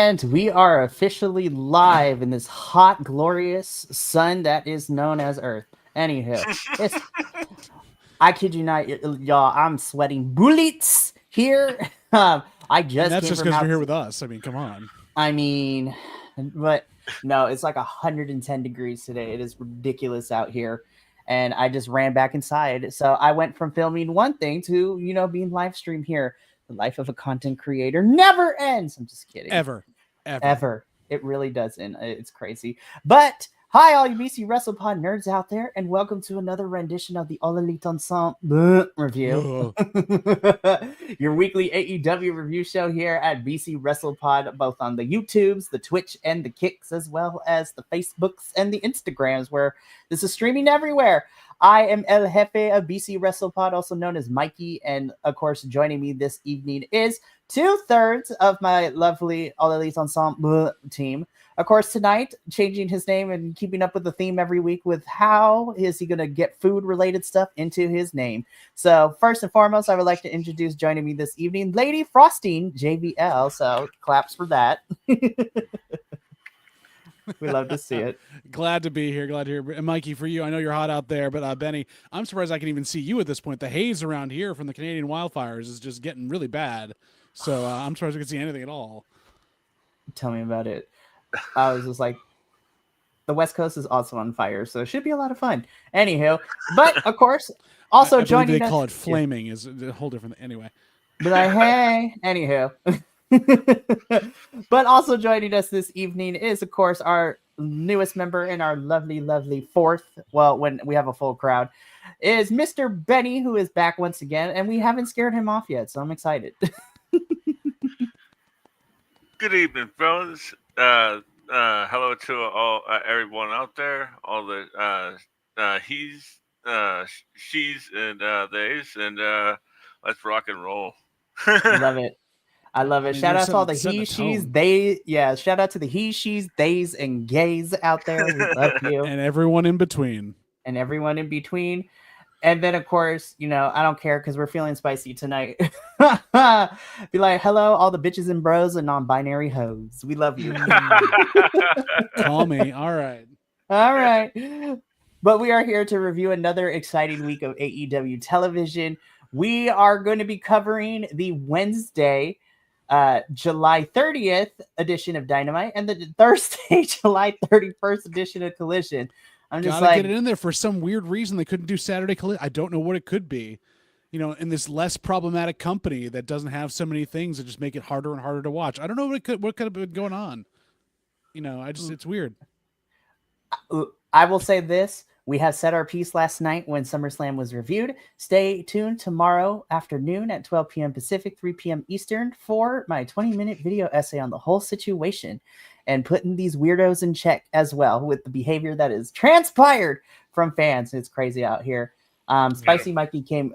And we are officially live in this hot, glorious sun that is known as Earth. Anywho, it's I kid you not, y'all. I'm sweating bullets here. I And just that's came just from because you're out. here with us. I mean, come on. I mean, but no, it's like 110 degrees today. It is ridiculous out here. And I just ran back inside. So I went from filming one thing to, being live stream here. The life of a content creator never ends. I'm just kidding. Ever. Ever. It really doesn't. It's crazy. But hi, all you BC WrestlePod nerds out there, and welcome to another rendition of the All Elite Ensemble review. Your weekly AEW review show here at BC WrestlePod, both on the YouTubes, the Twitch, and the Kicks, as well as the Facebooks and the Instagrams, where this is streaming everywhere. I am El Jefe of BC WrestlePod, also known as Mikey, and of course, joining me this evening is 2/3 of my lovely All Elite Ensemble team. Of course, tonight, changing his name and keeping up with the theme every week with how is he going to get food-related stuff into his name. So first and foremost, I would like to introduce joining me this evening, Lady Frosting, JBL. So claps for that. We love to see it. Glad to be here. Glad to hear. And Mikey, for you, I know you're hot out there, but Benny, I'm surprised I can even see you at this point. The haze around here from the Canadian wildfires is just getting really bad. So I'm surprised we can see anything at all. Tell me about it. I was just like, the West Coast is also on fire, so it should be a lot of fun. Anywho, but of course, also I joining they us, call it flaming is a whole different. Anyway, but like, hey, anywho. But also joining us this evening is, of course, our newest member and our lovely fourth. Well, when we have a full crowd, is Mr. Benny, who is back once again, and we haven't scared him off yet, so I'm excited. Good evening, fellas. Hello to all everyone out there, all the he's, she's, and theys, and let's rock and roll. Love it. I love it. I mean, Shout out to all the setting he, the she's, tone. they. Yeah, shout out to the he, she's, theys, and gays out there. We love you. And everyone in between. And everyone in between. And then, of course, I don't care because we're feeling spicy tonight. Be like, hello, all the bitches and bros and non-binary hoes. We love you. Call me. All right. All right. But we are here to review another exciting week of AEW television. We are going to be covering the Wednesday, July 30th edition of Dynamite and the Thursday, July 31st edition of Collision. I'm just Gotta get it in there. For some weird reason they couldn't do Saturday Collision. I don't know what it could be. In this less problematic company that doesn't have so many things that just make it harder and harder to watch. I don't know what could have been going on. It's weird. I will say this. We have said our piece last night when SummerSlam was reviewed. Stay tuned tomorrow afternoon at 12 p.m. Pacific, 3 p.m. Eastern for my 20-minute video essay on the whole situation and putting these weirdos in check as well with the behavior that is transpired from fans. It's crazy out here. Spicy Mikey came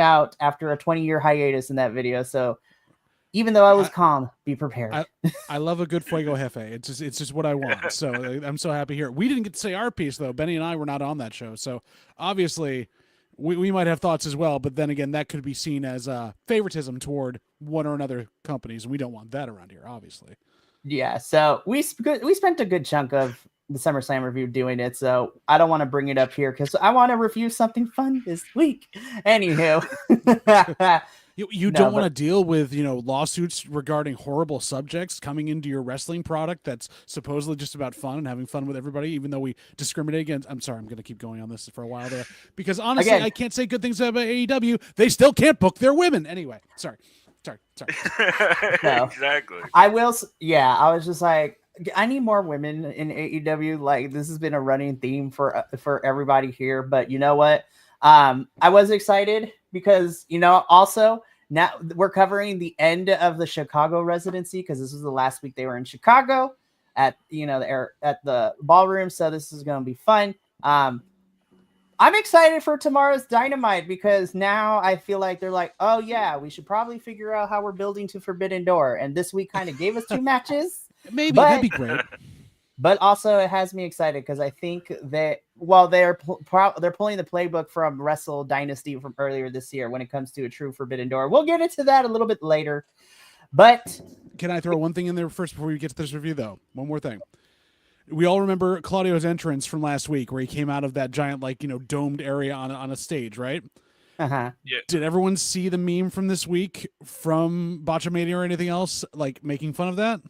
out after a 20-year hiatus in that video. So even though I was calm, be prepared. I love a good Fuego Jefe. It's just what I want. So I'm so happy here. We didn't get to say our piece though. Benny and I were not on that show. So obviously we might have thoughts as well, but then again, that could be seen as favoritism toward one or another companies, and we don't want that around here, obviously. Yeah, so we spent a good chunk of the SummerSlam review doing it, so I don't want to bring it up here because I want to review something fun this week. Anywho. You don't want to deal with, lawsuits regarding horrible subjects coming into your wrestling product that's supposedly just about fun and having fun with everybody, even though we discriminate against. I'm sorry, I'm going to keep going on this for a while there because honestly, I can't say good things about AEW. They still can't book their women. Anyway, sorry. No, Exactly. I will. Yeah, I was just like, I need more women in AEW. Like, this has been a running theme for everybody here. But you know what? I was excited because, also now we're covering the end of the Chicago residency because this was the last week they were in Chicago at, at the ballroom. So this is going to be fun. I'm excited for tomorrow's Dynamite because now I feel like they're like, oh yeah, we should probably figure out how we're building to Forbidden Door. And this week kind of gave us 2 matches. Maybe that'd be great. But also it has me excited because I think that they're pulling the playbook from Wrestle Dynasty from earlier this year when it comes to a true Forbidden Door. We'll get into that a little bit later. But can I throw one thing in there first before we get to this review, though? One more thing. We all remember Claudio's entrance from last week where he came out of that giant, domed area on a stage, right? uh-huh. Yeah. Did everyone see the meme from this week from Botchamania or anything else, making fun of that?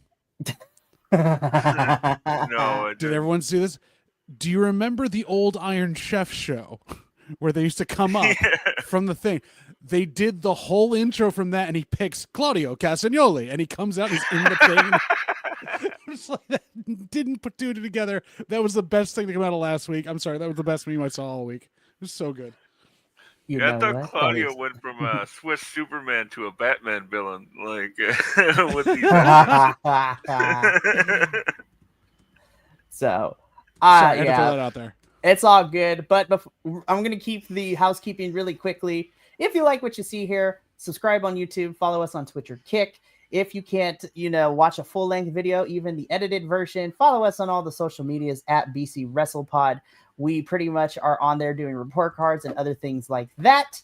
No. Did everyone see this? Do you remember the old Iron Chef show where they used to come up from the thing? They did the whole intro from that, and he picks Claudio Castagnoli, and he comes out, he's in the thing. I'm just like, that didn't put two together. That was the best thing to come out of last week. I'm sorry, that was the best meme I saw all week. It was so good. I thought Claudio went from a Swiss Superman to a Batman villain, with these. So, Sorry, I had to throw that out there. It's all good, but I'm going to keep the housekeeping really quickly. If you like what you see here, subscribe on YouTube, follow us on Twitch or Kick. If you can't, watch a full-length video, even the edited version, follow us on all the social medias at BC WrestlePod. We pretty much are on there doing report cards and other things like that.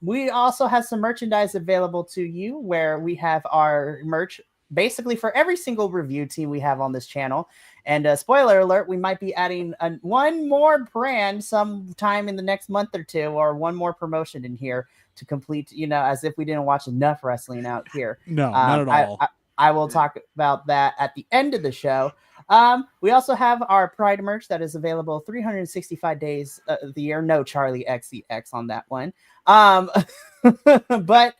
We also have some merchandise available to you where we have our merch basically for every single review team we have on this channel. And spoiler alert, we might be adding one more brand sometime in the next month or two, or one more promotion in here to complete, as if we didn't watch enough wrestling out here. No, not at all. I will talk about that at the end of the show. We also have our Pride merch that is available 365 days of the year. No Charlie XCX on that one. But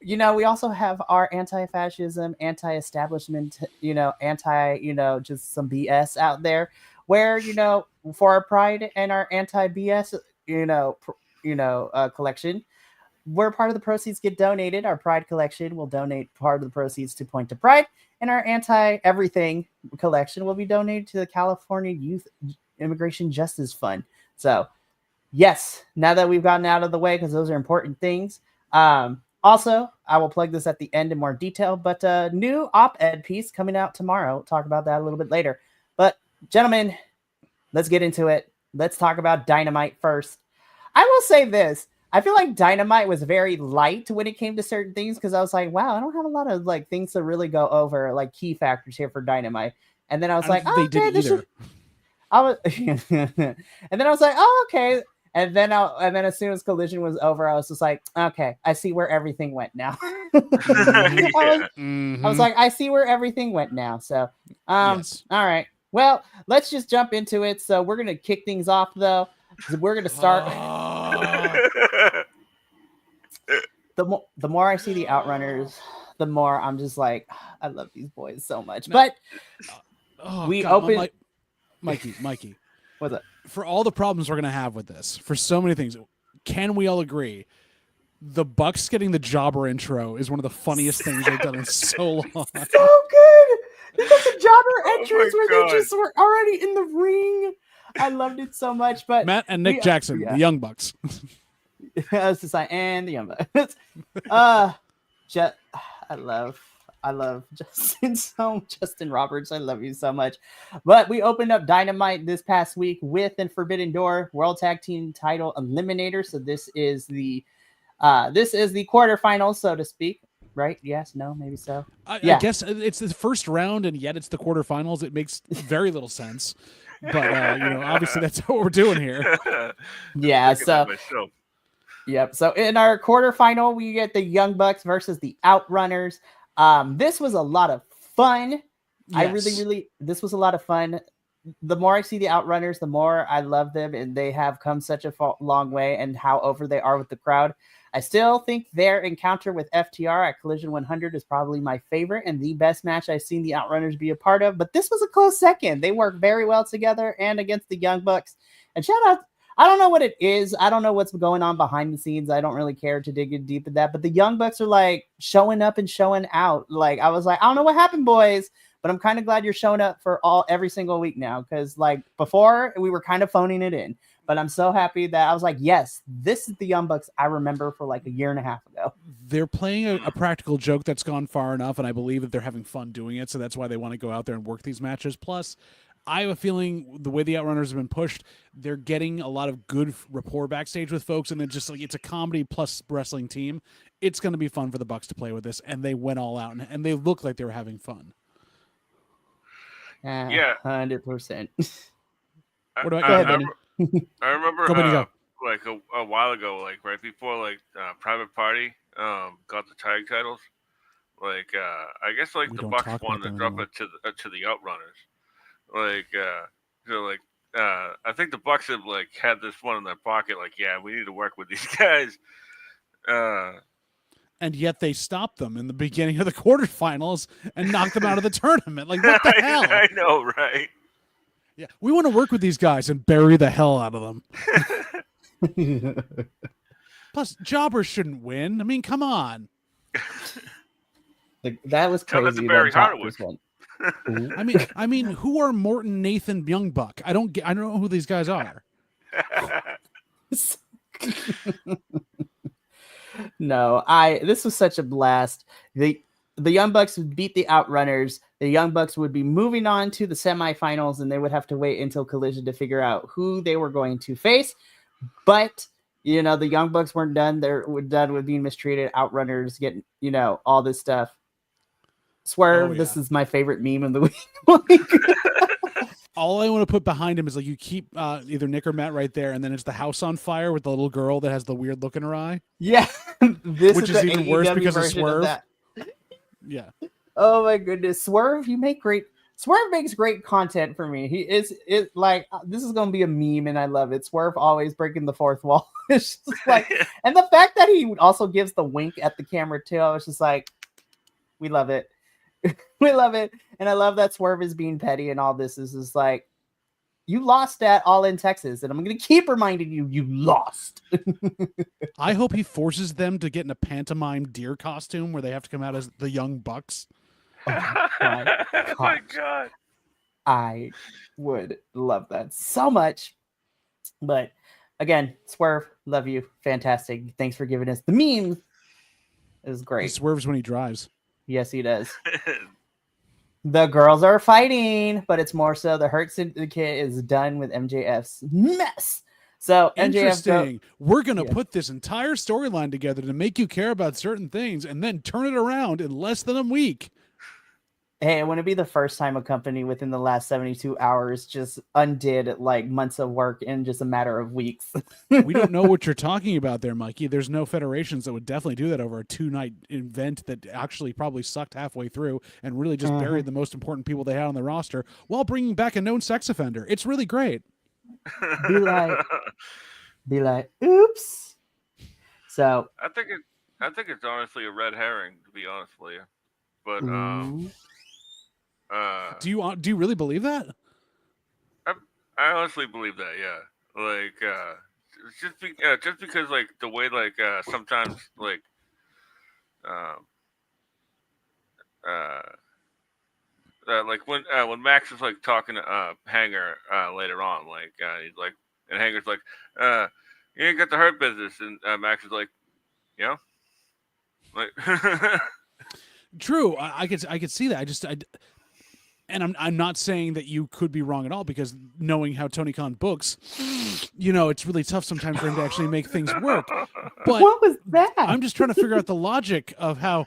we also have our anti-fascism, anti-establishment, just some BS out there where, for our Pride and our anti-BS, collection, where part of the proceeds get donated. Our Pride collection will donate part of the proceeds to Point to Pride, and our anti-everything collection will be donated to the California Youth Immigration Justice Fund. So, yes, now that we've gotten out of the way, because those are important things. Also, I will plug this at the end in more detail, but new op-ed piece coming out tomorrow. We'll talk about that a little bit later. But, gentlemen, let's get into it. Let's talk about Dynamite first. I will say this. I feel like Dynamite was very light when it came to certain things because I was like, wow, I don't have a lot of things to really go over, key factors here for Dynamite. And then I was like, oh, okay, this should... and then I was like, oh, okay. And then as soon as Collision was over, I was just like, okay, I see where everything went now. I was like, I see where everything went now. So, yes. All right. Well, let's just jump into it. So we're going to kick things off, though. We're going to start. The more I see the Outrunners, the more I'm just like, I love these boys so much. But open. Mikey. What's up? For all the problems we're going to have with this, for so many things, can we all agree the Bucks getting the jobber intro is one of the funniest things they've done in so long? So good! Because the jobber entrance where they just were already in the ring. I loved it so much. But Matt and Nick Jackson, the Young Bucks. I was just like, and the Young Bucks. I love Justin Roberts. I love you so much. But we opened up Dynamite this past week with an Forbidden Door World Tag Team Title Eliminator. So this is the quarterfinals, so to speak. Right? Yes, no, maybe so. I guess it's the first round, and yet it's the quarterfinals. It makes very little sense. But obviously that's what we're doing here. Yeah, so yep. So in our quarterfinal, we get the Young Bucks versus the Outrunners. This was a lot of fun. Yes. This was a lot of fun. The more I see the Outrunners, the more I love them, and they have come such a long way and how over they are with the crowd. I still think their encounter with FTR at Collision 100 is probably my favorite and the best match I've seen the Outrunners be a part of, but this was a close second. They work very well together and against the Young Bucks. And shout out, I don't know what it is. I don't know what's going on behind the scenes. I don't really care to dig in deep in that, but the Young Bucks are showing up and showing out. I was like, I don't know what happened, boys, but I'm kind of glad you're showing up for every single week now. Cause before we were kind of phoning it in, but I'm so happy that I was like, yes, this is the Young Bucks I remember for a year and a half ago. They're playing a practical joke that's gone far enough. And I believe that they're having fun doing it. So that's why they want to go out there and work these matches. Plus, I have a feeling the way the Outrunners have been pushed, they're getting a lot of good rapport backstage with folks, and then just it's a comedy plus wrestling team, it's going to be fun for the Bucks to play with this, and they went all out, and they look like they were having fun. Yeah, 100%. What do I remember go. like a while ago, like right before like Private Party got the tag titles. Like I guess like We the don't Bucks talk about wanted to them drop anymore. it to the Outrunners. Like so like I think the Bucks have like had this one in their pocket. Like yeah, we need to work with these guys. And yet they stopped them in the beginning of the quarterfinals and knocked them out of the tournament. Like, what the hell? I know, right? Yeah, we want to work with these guys and bury the hell out of them. Plus, jobbers shouldn't win. I mean, come on. That was crazy. That's Barry Hardwick. I mean, who are Morton, Nathan, Youngbuck? I don't know who these guys are. No, this was such a blast. The Young Bucks would beat the Outrunners. The Young Bucks would be moving on to the semifinals, and they would have to wait until Collision to figure out who they were going to face. But you know, the Young Bucks weren't done. They were done with being mistreated. Outrunners getting, you know, all this stuff. Swerve, This is my favorite meme of the week. All I want to put behind him is like you keep either Nick or Matt right there, and then it's the house on fire with the little girl that has the weird look in her eye. Yeah, which is even worse because of Swerve. Yeah. Oh my goodness, Swerve! Swerve makes great content for me. This is going to be a meme, and I love it. Swerve always breaking the fourth wall. It's just like, and the fact that he also gives the wink at the camera too. I was just like, we love it. We love it. And I love that Swerve is being petty and all this. This is like, you lost at All in Texas, and I'm going to keep reminding you, you lost. I hope he forces them to get in a pantomime deer costume where they have to come out as the Young Bucks. Oh my God. I would love that so much. But again, Swerve, love you. Fantastic. Thanks for giving us the memes. It was great. He swerves when he drives. Yes, he does. The girls are fighting, but it's more so the Hurt Syndicate is done with MJF's mess. So interesting. We're going to put this entire storyline together to make you care about certain things and then turn it around in less than a week. Hey, it wouldn't be the first time a company within the last 72 hours just undid like months of work in just a matter of weeks. We don't know what you're talking about there, Mikey. There's no federations that would definitely do that over a 2-night event that actually probably sucked halfway through and really just buried the most important people they had on the roster while bringing back a known sex offender. It's really great. Be like, oops. So I think it's honestly a red herring, to be honest with you. But do you really believe that? I honestly believe that, yeah. Like just because like the way like sometimes like like when Max is like talking to Hanger later on, like he's like, and Hanger's like, you ain't got the Hurt Business, and Max is like, you know, like. True, I could see that. And I'm not saying that you could be wrong at all, because knowing how Tony Khan books, you know, it's really tough sometimes for him to actually make things work. But what was that? I'm just trying to figure out the logic of how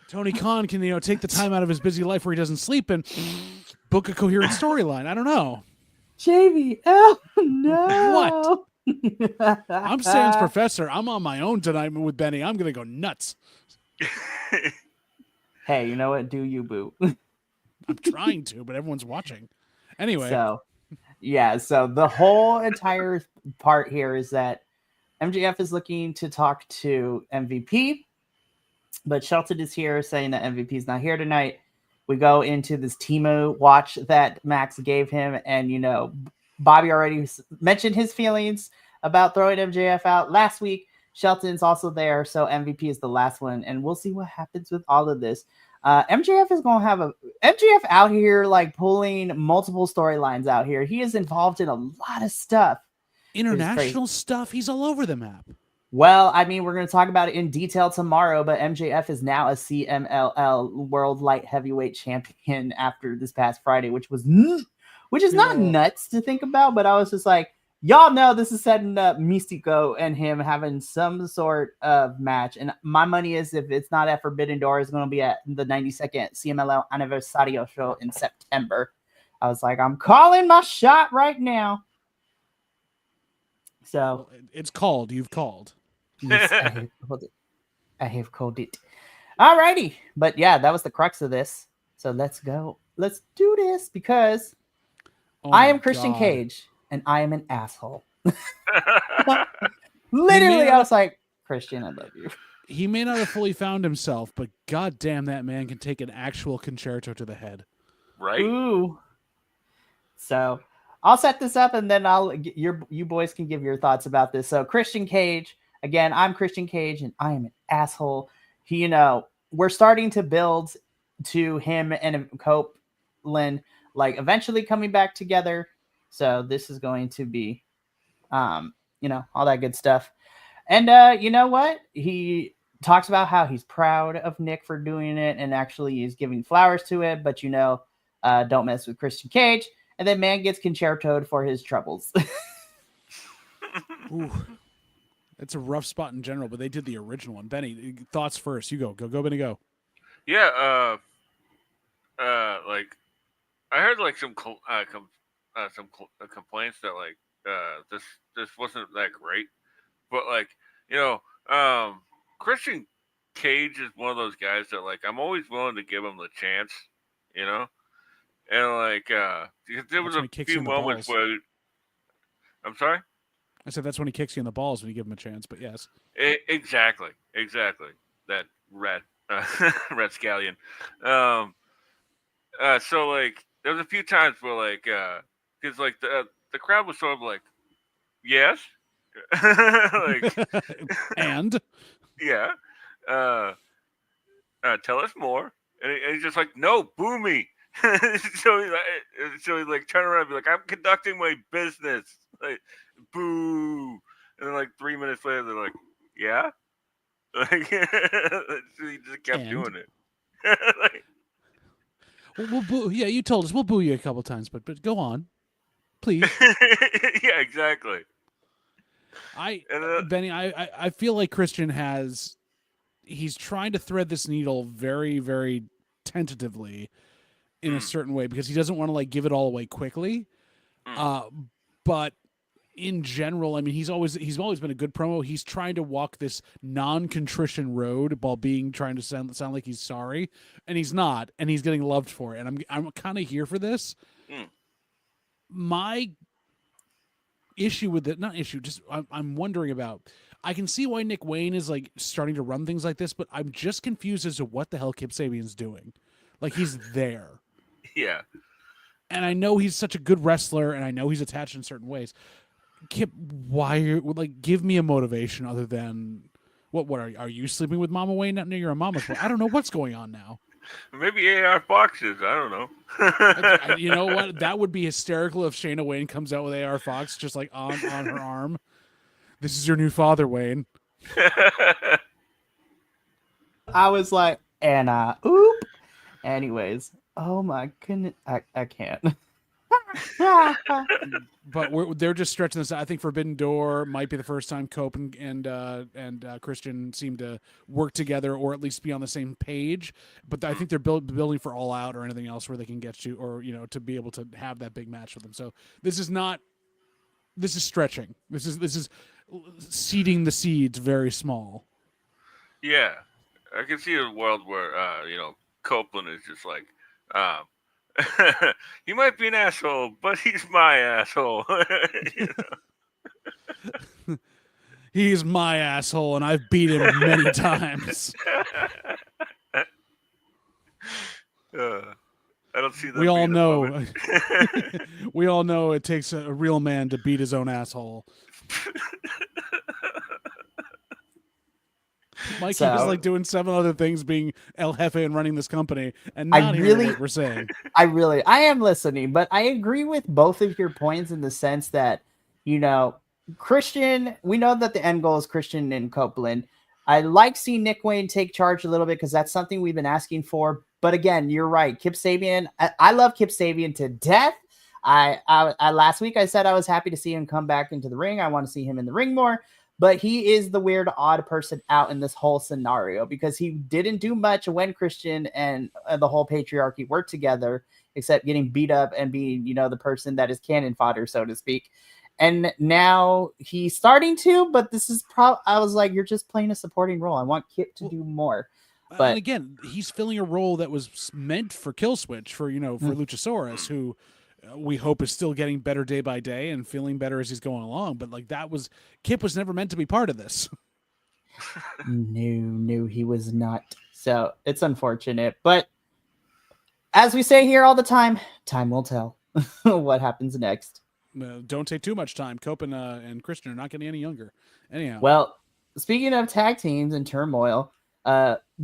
Tony Khan can, you know, take the time out of his busy life where he doesn't sleep and book a coherent storyline. I don't know. JV, oh no. What? I'm Sans Professor. I'm on my own tonight with Benny. I'm going to go nuts. Hey, you know what? Do you, boo? I'm trying to, but everyone's watching. Anyway. So the whole entire part here is that MJF is looking to talk to MVP, but Shelton is here saying that MVP is not here tonight. We go into this Timo watch that Max gave him, and, you know, Bobby already mentioned his feelings about throwing MJF out last week. Shelton's also there, so MVP is the last one, and we'll see what happens with all of this. MJF is going to have MJF out here, like, pulling multiple storylines out here. He is involved in a lot of stuff. International stuff? He's all over the map. Well, I mean, we're going to talk about it in detail tomorrow, but MJF is now a CMLL World Light Heavyweight Champion after this past Friday, which is not nuts to think about, but I was just like, y'all know this is setting up Mystico and him having some sort of match. And my money is if it's not at Forbidden Door, it's going to be at the 92nd CMLL Anniversario show in September. I was like, I'm calling my shot right now. So well, it's called. You've called. Yes, I have called it. Alrighty. But yeah, that was the crux of this. So let's go. Let's do this because I am Christian Cage and I am an asshole. Literally, I was like, Christian, I love you. He may not have fully found himself, but goddamn, that man can take an actual concerto to the head. Right? Ooh. So I'll set this up and then you boys can give your thoughts about this. So Christian Cage, again, I'm Christian Cage and I am an asshole. He, we're starting to build to him and Copeland like eventually coming back together. So this is going to be, all that good stuff. And you know what? He talks about how he's proud of Nick for doing it and actually is giving flowers to it. But, don't mess with Christian Cage. And then man gets concertoed for his troubles. Ooh, it's a rough spot in general, but they did the original one. Benny, thoughts first. You go, Benny, go. Yeah. Like I heard like some complaints that like this wasn't that great, but like Christian Cage is one of those guys that like I'm always willing to give him the chance, and like there was a few moments where I'm sorry. I said that's when he kicks you in the balls when you give him a chance, but yes, exactly that rat scallion. So like there was a few times where like because like the crowd was sort of like yes like and yeah tell us more and he's just like no boo me. so he like turn around and be like I'm conducting my business like boo and then like 3 minutes later they're like yeah like so he just kept doing it. Like, we'll boo. Yeah, you told us we'll boo you a couple times, but go on, please. Yeah, exactly. Benny, I feel like Christian he's trying to thread this needle very, very tentatively in a certain way because he doesn't want to like give it all away quickly. But in general, I mean, he's always been a good promo. He's trying to walk this non-contrition road while trying to sound like he's sorry, and he's not, and he's getting loved for it. And I'm kind of here for this. My issue with it, not issue, just I'm wondering about. I can see why Nick Wayne is like starting to run things like this, but I'm just confused as to what the hell Kip Sabian's doing. Like he's there. Yeah. And I know he's such a good wrestler, and I know he's attached in certain ways. Kip, give me a motivation other than what are you sleeping with Mama Wayne? Not near your mama's boy. I don't know what's going on now. Maybe AR Foxes. I don't know. You know what? That would be hysterical if Shayna Wayne comes out with AR Fox just like on her arm. This is your new father, Wayne. I was like, oop. Anyways, oh my goodness, I can't. But they're just stretching this out. I think Forbidden Door might be the first time Cope and Christian seem to work together or at least be on the same page. But I think they're building for All Out or anything else where they can get you or to be able to have that big match with them. So this is stretching. This is seeding the seeds very small. Yeah, I can see a world where Copeland is just like. He might be an asshole, but he's my asshole. He's my asshole, and I've beat him many times. I don't see that. We all know. We all know it takes a real man to beat his own asshole. Mikey is like doing 7 other things, being El Jefe and running this company, and not hearing what we're saying. I am listening, but I agree with both of your points in the sense that, Christian, we know that the end goal is Christian and Copeland. I like seeing Nick Wayne take charge a little bit because that's something we've been asking for. But again, you're right. Kip Sabian, I love Kip Sabian to death. I last week I said I was happy to see him come back into the ring. I want to see him in the ring more, but he is the weird, odd person out in this whole scenario because he didn't do much when Christian and the whole patriarchy worked together, except getting beat up and being, the person that is cannon fodder, so to speak. And now he's starting to, but this is I was like, you're just playing a supporting role. I want Kip to do more. But and again, he's filling a role that was meant for Killswitch, for Luchasaurus, who we hope is still getting better day by day and feeling better as he's going along. But like Kip was never meant to be part of this. No, he was not. So it's unfortunate. But as we say here all the time will tell what happens next. Don't take too much time. Cope and Christian are not getting any younger. Anyhow. Well, speaking of tag teams and turmoil,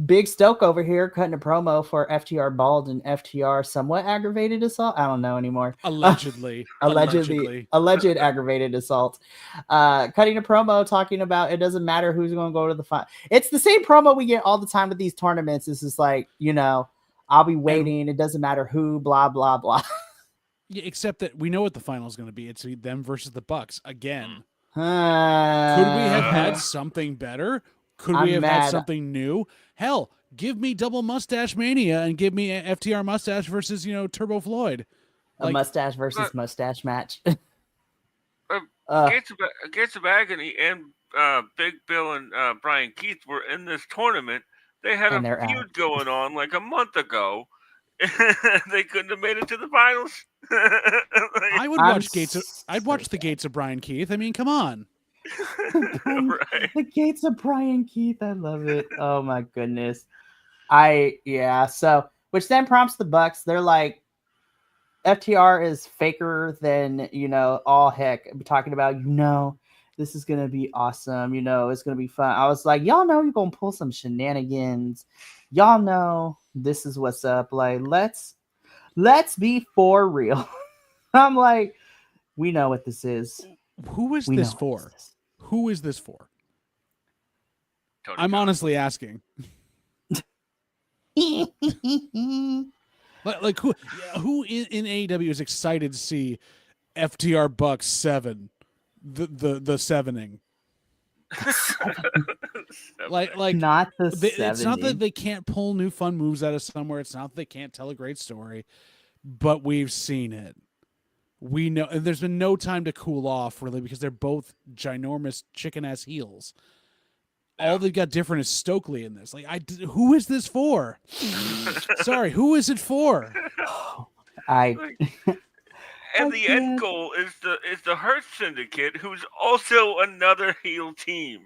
Big Stoke over here cutting a promo for FTR Bald and FTR somewhat aggravated assault. I don't know anymore. Allegedly. Alleged aggravated assault. Cutting a promo talking about it doesn't matter who's going to go to the final. It's the same promo we get all the time with these tournaments. This is like, I'll be waiting. It doesn't matter who, blah, blah, blah. Yeah, except that we know what the final is going to be. It's them versus the Bucks again. Could we have had something better? Could we have had something new? Hell, give me double mustache mania and give me FTR mustache versus, Turbo Floyd. A mustache versus mustache match. Gates of Agony and Big Bill and Brian Keith were in this tournament. They had a feud going on like a month ago. They couldn't have made it to the finals. I would watch I'd watch the Gates of Brian Keith. I mean, come on. Right. The Gates of Brian Keith. I love it. Oh my goodness. So which then prompts the Bucks. They're like, FTR is faker than, all heck. I'm talking about, this is gonna be awesome. It's gonna be fun. I was like, y'all know you're gonna pull some shenanigans. Y'all know this is what's up. Like, let's be for real. I'm like, we know what this is. Who is this for? Who is this for? I'm honestly asking. like who in AEW is excited to see FTR Bucks 7, the 7ing? like not the it's not that they can't pull new fun moves out of somewhere. It's not that they can't tell a great story, but we've seen it. We know, and there's been no time to cool off really because they're both ginormous chicken ass heels. All they've got different is Stokely in this. Like, who is this for? Sorry, who is it for? And the end goal is the Hurt Syndicate, who's also another heel team.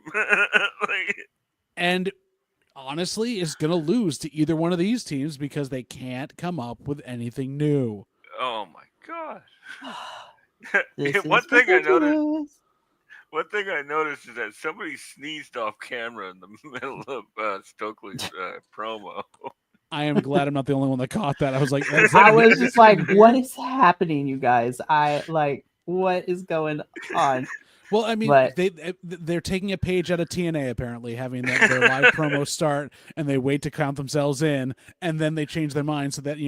And honestly, is going to lose to either one of these teams because they can't come up with anything new. Oh my god! One thing I noticed is that somebody sneezed off camera in the middle of Stokely's promo. I am glad I'm not the only one that caught that. I was like, I was just like, what is happening, you guys? What is going on? Well, I mean, they're taking a page out of TNA, apparently, having their live promo start, and they wait to count themselves in, and then they change their mind so that,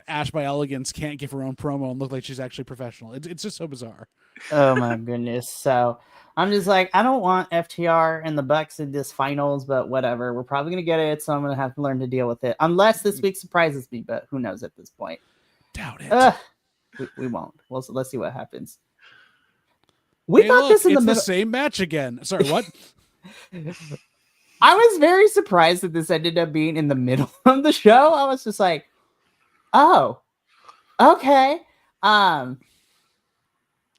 Ash by Elegance can't give her own promo and look like she's actually professional. It's just so bizarre. Oh, my goodness. So I'm just like, I don't want FTR and the Bucks in this finals, but whatever. We're probably going to get it, so I'm going to have to learn to deal with it. Unless this week surprises me, but who knows at this point. Doubt it. We won't. Well, so let's see what happens. We thought this in the middle. It's the same match again. Sorry, what? I was very surprised that this ended up being in the middle of the show. I was just like, oh, okay.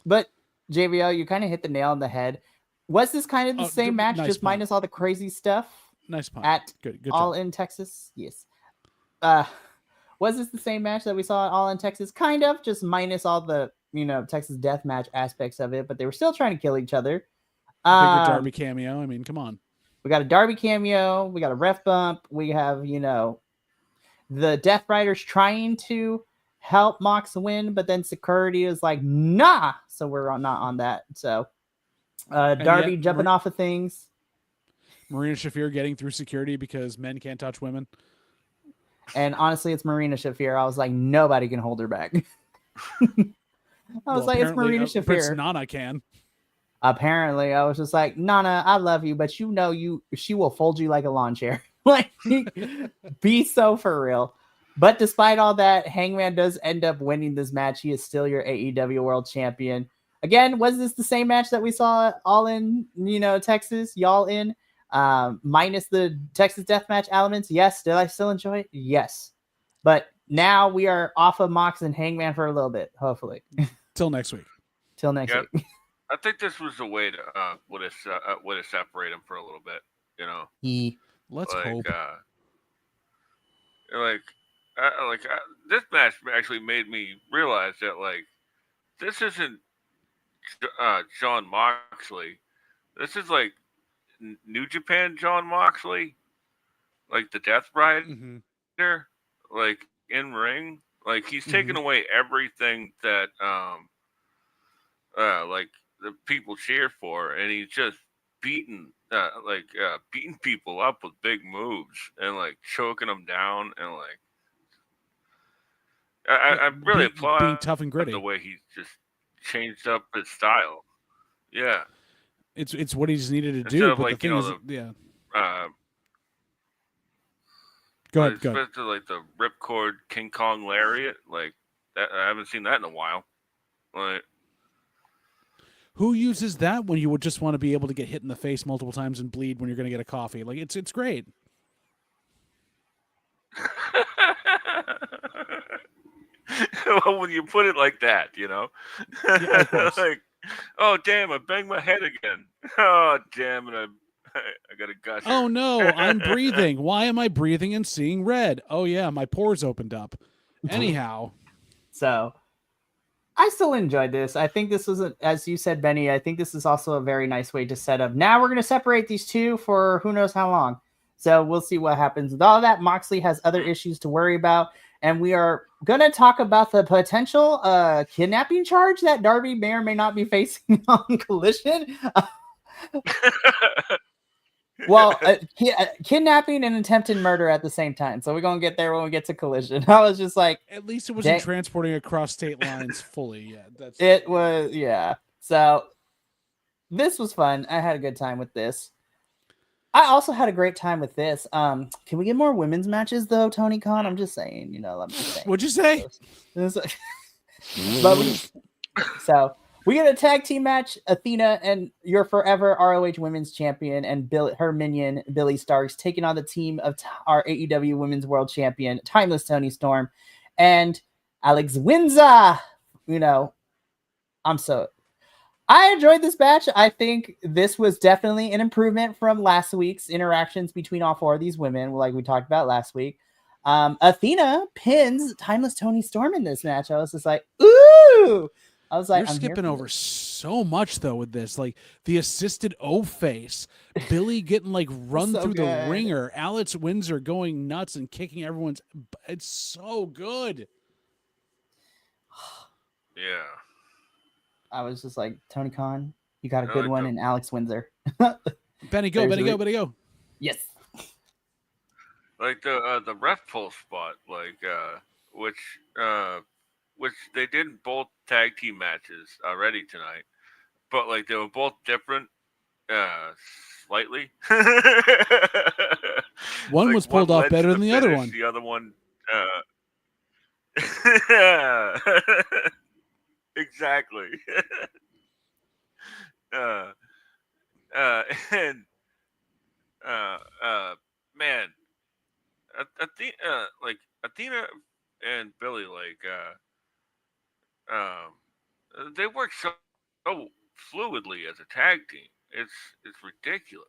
But JVL, you kind of hit the nail on the head. Was this kind of the same match, just minus all the crazy stuff? Nice point. At good All job. in Texas? Yes. Was this the same match that we saw at All in Texas? Kind of, just minus all the Texas deathmatch aspects of it, but they were still trying to kill each other. Bigger Darby cameo. I mean, come on. We got a Darby cameo. We got a ref bump. We have, the Death Riders trying to help Mox win, but then security is like, nah. So we're not on that. So Darby jumping off of things. Marina Shafir getting through security because men can't touch women. And honestly, it's Marina Shafir. I was like, nobody can hold her back. I was like, it's Marina Prince Shafir. Nana can. Apparently, I was just like, Nana, I love you, but she will fold you like a lawn chair. Like, be so for real. But despite all that, Hangman does end up winning this match. He is still your AEW World Champion. Again, was this the same match that we saw all in, Texas? Y'all in? Minus the Texas Deathmatch elements? Yes. Did I still enjoy it? Yes. But now we are off of Mox and Hangman for a little bit, hopefully. Till next week. Till next week. I think this was the way to would have separate them for a little bit, Let's hope. This match actually made me realize that this isn't John Moxley. This is like New Japan John Moxley, like the Death Rider, like in ring. Like he's taken away everything that like the people cheer for, and he's just beating people up with big moves and like choking them down, and like I really applaud being tough and gritty. The way he's just changed up his style. Yeah, it's what he's needed to do. But like, the thing is, go ahead. Especially like the Ripcord King Kong Lariat, like that. I haven't seen that in a while. Like, who uses that when you would just want to be able to get hit in the face multiple times and bleed when you're going to get a coffee? Like it's great. Well, when you put it like that, Yeah, of course. like, oh damn, I banged my head again. Oh damn it, I got a gush. Oh no, I'm breathing. Why am I breathing and seeing red? Oh yeah, my pores opened up. Anyhow, so I still enjoyed this. I think this was, as you said, Benny, I think this is also a very nice way to set up. Now we're going to separate these two for who knows how long. So we'll see what happens. With all that, Moxley has other issues to worry about. And we are going to talk about the potential kidnapping charge that Darby may or may not be facing on Collision. Well, kidnapping and attempted murder at the same time. So we're going to get there when we get to Collision. I was just like... At least it wasn't transporting across state lines fully. Yeah, it was, yeah. So this was fun. I had a good time with this. I also had a great time with this. Can we get more women's matches, though, Tony Khan? I'm just saying, I'm just saying. What'd you say? So... we get a tag team match. Athena and your forever ROH Women's Champion and her minion, Billy Starks, taking on the team of our AEW Women's World Champion, Timeless Toni Storm, and Alex Windsor. I enjoyed this match. I think this was definitely an improvement from last week's interactions between all four of these women, like we talked about last week. Athena pins Timeless Toni Storm in this match. I was just like, ooh! I was like, you're skipping over so much though with this, like the assisted O-face, Billy getting like run through the ringer, Alex Windsor going nuts and kicking everyone's. It's so good. Yeah. I was just like, Tony Khan, you got a good one in Alex Windsor. Benny, go. Yes. Like the ref pull spot, which they did in both tag team matches already tonight, but like they were both different, slightly. One was pulled off better than the other one. The other one, exactly. And man, Athena and Billy, they work so fluidly as a tag team. It's ridiculous.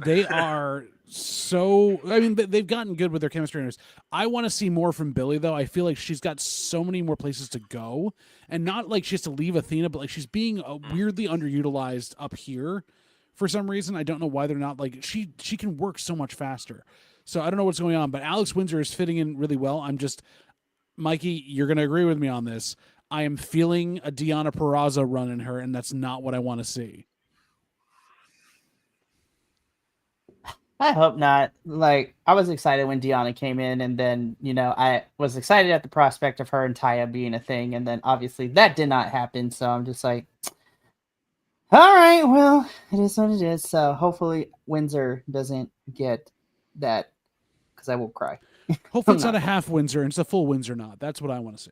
They are so. I mean, they've gotten good with their chemistry. I want to see more from Billy, though. I feel like she's got so many more places to go, and not like she has to leave Athena, but like she's being weirdly underutilized up here for some reason. I don't know why they're not like she can work so much faster. So I don't know what's going on, but Alex Windsor is fitting in really well. I'm just, Mikey, you're going to agree with me on this. I am feeling a Deonna Purrazzo run in her, and that's not what I want to see. I hope not. Like, I was excited when Deanna came in, and then, I was excited at the prospect of her and Taya being a thing, and then obviously that did not happen, so I'm just like, all right, well, it is what it is. So hopefully Windsor doesn't get that, because I will cry. Hopefully, it's not a half Windsor and it's a full Windsor knot. That's what I want to see.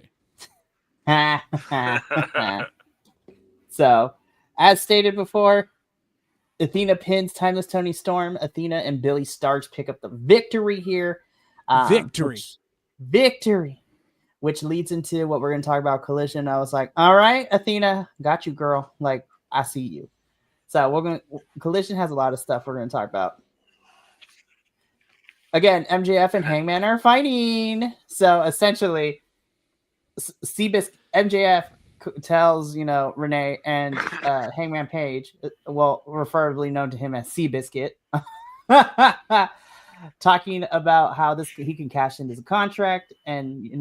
So, as stated before, Athena pins Timeless Tony Storm. Athena and Billy Starks pick up the victory here. Victory. Which leads into what we're going to talk about, Collision. I was like, all right, Athena, got you, girl. Like, I see you. So Collision has a lot of stuff we're going to talk about. Again, MJF and Hangman are fighting. So essentially, MJF tells, Renee and Hangman Page, referably known to him as Seabiscuit, talking about how he can cash into the contract. And,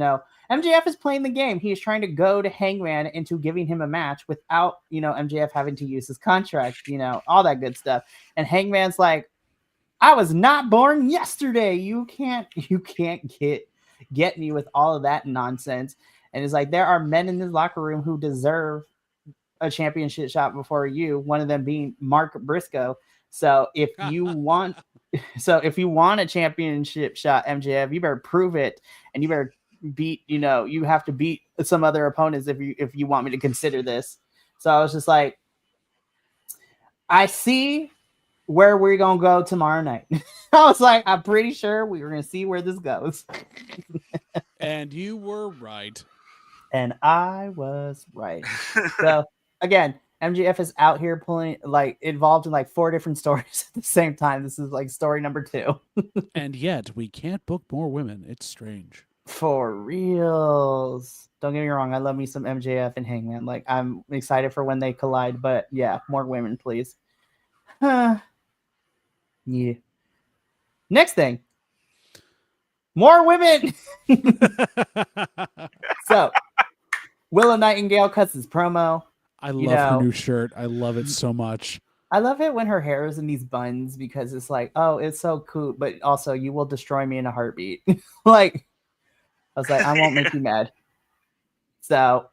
MJF is playing the game. He is trying to go to Hangman into giving him a match without, MJF having to use his contract, all that good stuff. And Hangman's like, I was not born yesterday. You can't get me with all of that nonsense. And it's like, there are men in this locker room who deserve a championship shot before you, one of them being Mark Briscoe. So if you want a championship shot, MJF, you better prove it, and you better beat, you have to beat some other opponents if you want me to consider this. So I was just like, I see where we're gonna go tomorrow night. I was like, I'm pretty sure we were gonna see where this goes. And you were right. And I was right. So again, MJF is out here involved in 4 different stories at the same time. This is story number 2. And yet we can't book more women. It's strange. For reals. Don't get me wrong, I love me some MJF and Hangman. I'm excited for when they collide, but yeah, more women, please. Yeah. Next thing. More women. So, Willow Nightingale cuts his promo. I love her new shirt. I love it so much. I love it when her hair is in these buns, because it's like, oh, it's so cool, but also you will destroy me in a heartbeat. I was like, I won't make you mad. So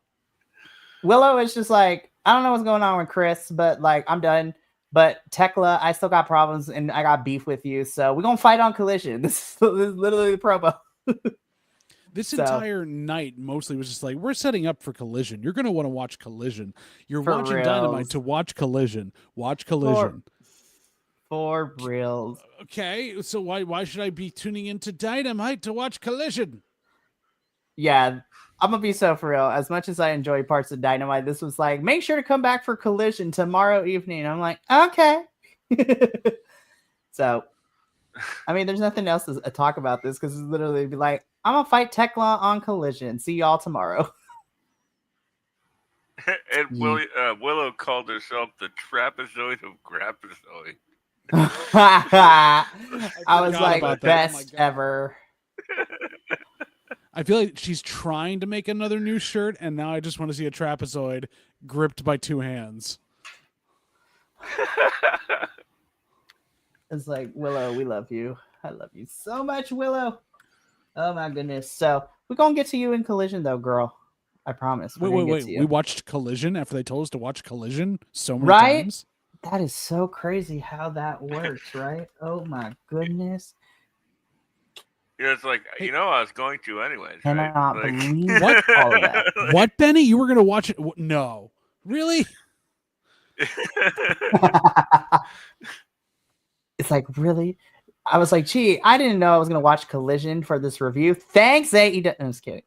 Willow is just like, I don't know what's going on with Chris, but I'm done. But Tekla, I still got problems and I got beef with you. So we're going to fight on Collision. This is literally the promo. This entire night mostly was just like, we're setting up for Collision. You're going to want to watch Collision. You're watching reals. Dynamite to watch Collision. Watch Collision. For reals. Okay, so why should I be tuning into Dynamite to watch Collision? Yeah, I'm going to be so for real. As much as I enjoy parts of Dynamite, this was like, make sure to come back for Collision tomorrow evening. I'm like, okay. So, I mean, there's nothing else to talk about this, because it's literally be like, I'm going to fight Tekla on Collision. See y'all tomorrow. And Willow called herself the trapezoid of Grapazoid. I was like, best ever. I feel like she's trying to make another new shirt, and now I just want to see a trapezoid gripped by 2 hands. It's like, Willow, we love you. I love you so much, Willow. Oh my goodness. So we're gonna get to you in Collision, though, girl. I promise. Wait. We watched Collision after they told us to watch Collision so many times. That is so crazy how that works, right? Oh my goodness. Yeah, it's like, I was going to anyways. Cannot right? believe what all of that. What, Benny? You were gonna watch it? No, really? It's like, really? I was like, gee, I didn't know I was going to watch Collision for this review. Thanks, AEW. I'm just kidding.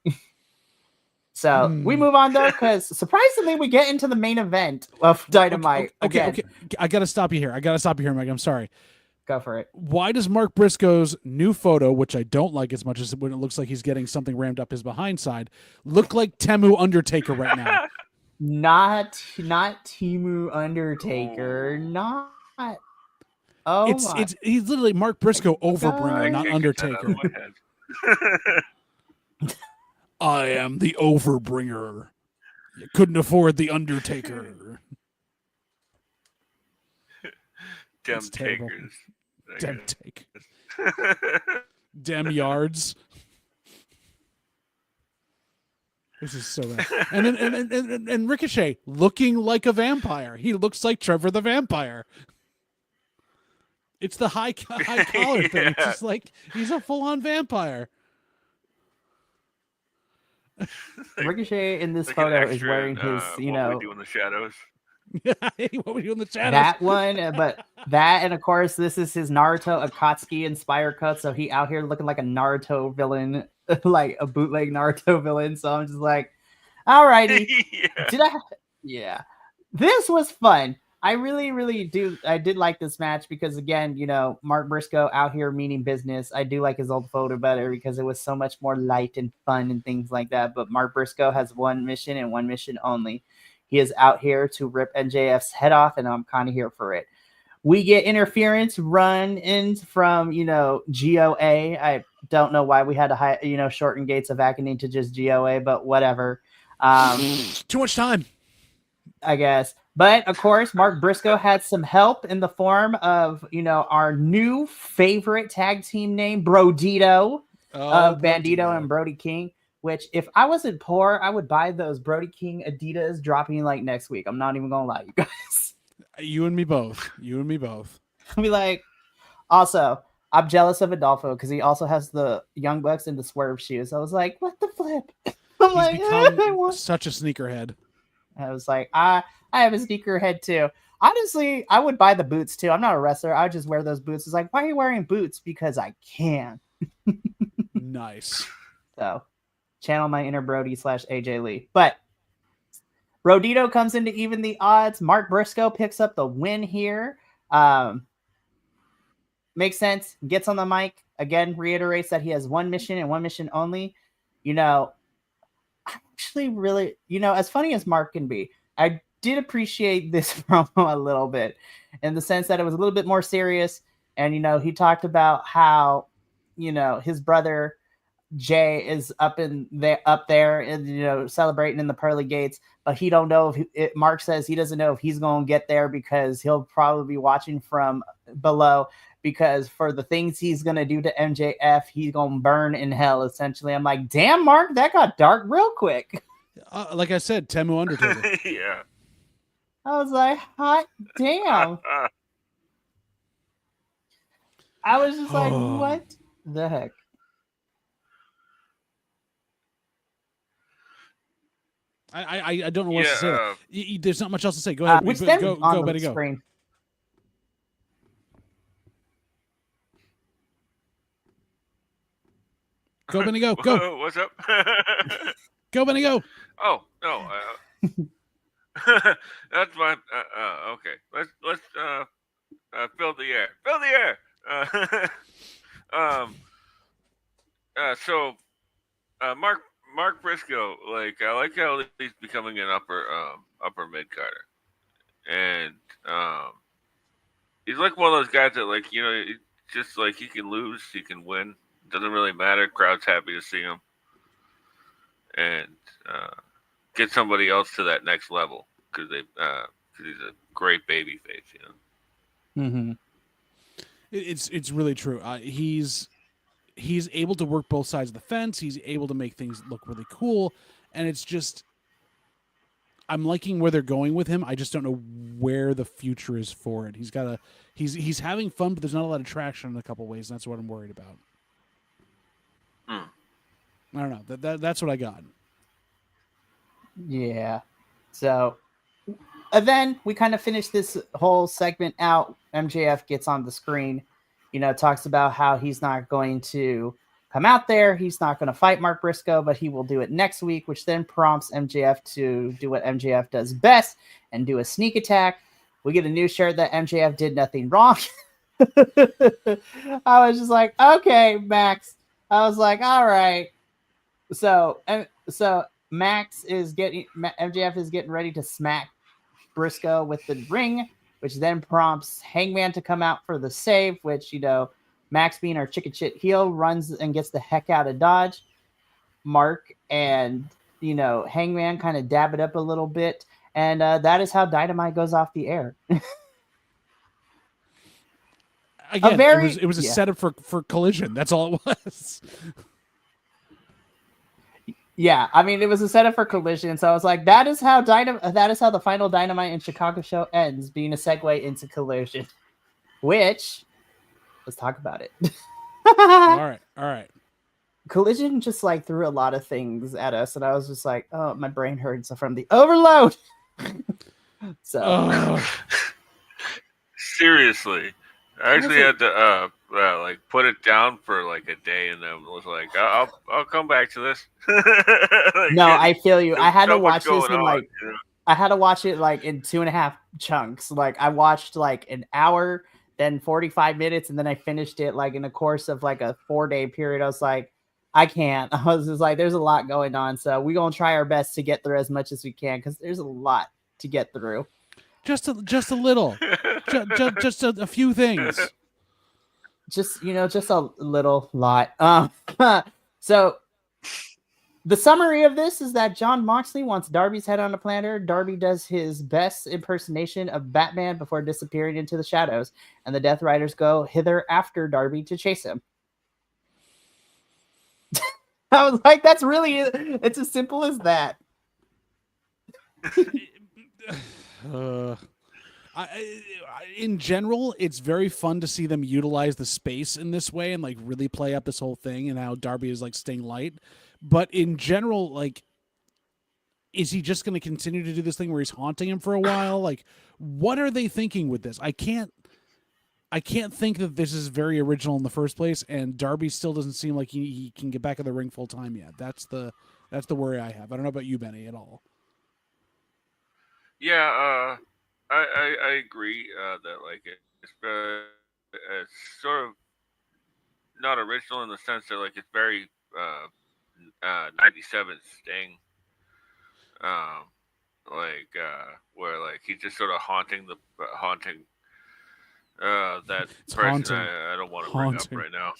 So we move on, though, because surprisingly, we get into the main event of Dynamite. Okay. I got to stop you here. Mike. I'm sorry. Go for it. Why does Mark Briscoe's new photo, which I don't like as much as when it looks like he's getting something rammed up his behind side, look like Temu Undertaker right now? Not Temu Undertaker. Not. Oh, he's literally Mark Briscoe Overbringer, not Undertaker. I am the Overbringer. You couldn't afford the Undertaker. Damn takers. Dem take. Dem yards. This is so bad. And then and Ricochet looking like a vampire. He looks like Trevor the Vampire. It's the high collar thing. It's just like he's a full-on vampire. Ricochet in this like photo is wearing his, What We Do in the Shadows. What We Do in the Shadows. That one, but that, and of course, this is his Naruto Akatsuki inspired cut. So he out here looking like a Naruto villain, like a bootleg Naruto villain. So I'm just like, alrighty. Yeah. This was fun. I really do. I did like this match because, again, Mark Briscoe out here meaning business. I do like his old photo better because it was so much more light and fun and things like that. But Mark Briscoe has one mission and one mission only. He is out here to rip MJF's head off, and I'm kind of here for it. We get interference run-ins from, GOA. I don't know why we had to, shorten Gates of Agony to just GOA, but whatever. Too much time, I guess. But, of course, Mark Briscoe had some help in the form of, our new favorite tag team name, Brodito, Bandito and Brody King, which if I wasn't poor, I would buy those Brody King Adidas dropping like next week. I'm not even going to lie, you guys. You and me both. I'll be like, also, I'm jealous of Adolfo because he also has the Young Bucks and the Swerve shoes. I was like, what the flip? He's become such a sneakerhead. I was like, I have a sneakerhead too. Honestly, I would buy the boots too. I'm not a wrestler. I would just wear those boots. It's like, why are you wearing boots? Because I can. Nice. So, channel my inner Brody / AJ Lee. But Brodito comes in to even the odds. Mark Briscoe picks up the win here. Makes sense. Gets on the mic. Again, reiterates that he has one mission and one mission only. I actually really, as funny as Mark can be, I did appreciate this promo a little bit in the sense that it was a little bit more serious. And, he talked about how, his brother Jay is up there and, celebrating in the pearly gates, but he don't know if Mark says he doesn't know if he's going to get there because he'll probably be watching from below, because for the things he's going to do to MJF, he's going to burn in hell, essentially. I'm like, damn, Mark, that got dark real quick. Like I said, Temu Undertaker. Yeah. I was like, hot damn. I was just like, what the heck? I don't know what to say. There's not much else to say. Go ahead. Go, Benny, go. Screen. Go, Benny, go. Go. What's up? Go, Benny, go. Oh, no. That's my... okay. Let's fill the air. Fill the air! So, Mark Briscoe, I like how he's becoming an upper mid carder, and he's like one of those guys that just he can lose, he can win, doesn't really matter. Crowd's happy to see him, and get somebody else to that next level because he's a great baby face, Mm-hmm. It's really true. He's able to work both sides of the fence. He's able to make things look really cool, and it's just I'm liking where they're going with him. I just don't know where the future is for it. He's having fun, but there's not a lot of traction in a couple ways, and that's what I'm worried about. I don't know. That's what I got. Yeah. So, and then we kind of finish this whole segment out. MJF gets on the screen, talks about how he's not going to come out there. He's not going to fight Mark Briscoe, but he will do it next week, which then prompts MJF to do what MJF does best and do a sneak attack. We get a new shirt that MJF did nothing wrong. I was just like, okay, Max. I was like, all right. So MJF is getting ready to smack Briscoe with the ring, which then prompts Hangman to come out for the save, which, Max, being our chicken shit heel, runs and gets the heck out of Dodge. Mark and, Hangman kind of dab it up a little bit. And that is how Dynamite goes off the air. again, it was a setup for Collision. That's all it was. Yeah, I mean, it was a setup for Collision, so I was like, that is how the final Dynamite in Chicago show ends, being a segue into Collision. Which, let's talk about it. All right. Collision just like threw a lot of things at us, and I was just like, oh, my brain hurts from the overload. So seriously, I actually had to like put it down for like a day, and then was like, I'll come back to this. Like, no, I feel you. I had to watch this in like, you know? I had to watch it like in 2.5 chunks. Like I watched like an hour, then 45 minutes, and then I finished it like in the course of like a 4-day period. I was like, I can't. I was just like, there's a lot going on, so we're gonna try our best to get through as much as we can because there's a lot to get through. Just a little, just a few things. Just a little lot. So the summary of this is that Jon Moxley wants Darby's head on a platter. Darby does his best impersonation of Batman before disappearing into the shadows, and the Death Riders go hither after Darby to chase him. I was like, that's really it. It's as simple as that. In general, it's very fun to see them utilize the space in this way and like really play up this whole thing and how Darby is like staying light. But in general, like, is he just going to continue to do this thing where he's haunting him for a while? Like, what are they thinking with this? I can't think that this is very original in the first place, and Darby still doesn't seem like he can get back in the ring full time yet. That's the worry I have. I don't know about you, Benny, at all. Yeah, I agree that like it's sort of not original in the sense that like it's very 97 Sting, where like he's just sort of haunting that it's person. Haunting. I don't want to bring up right now.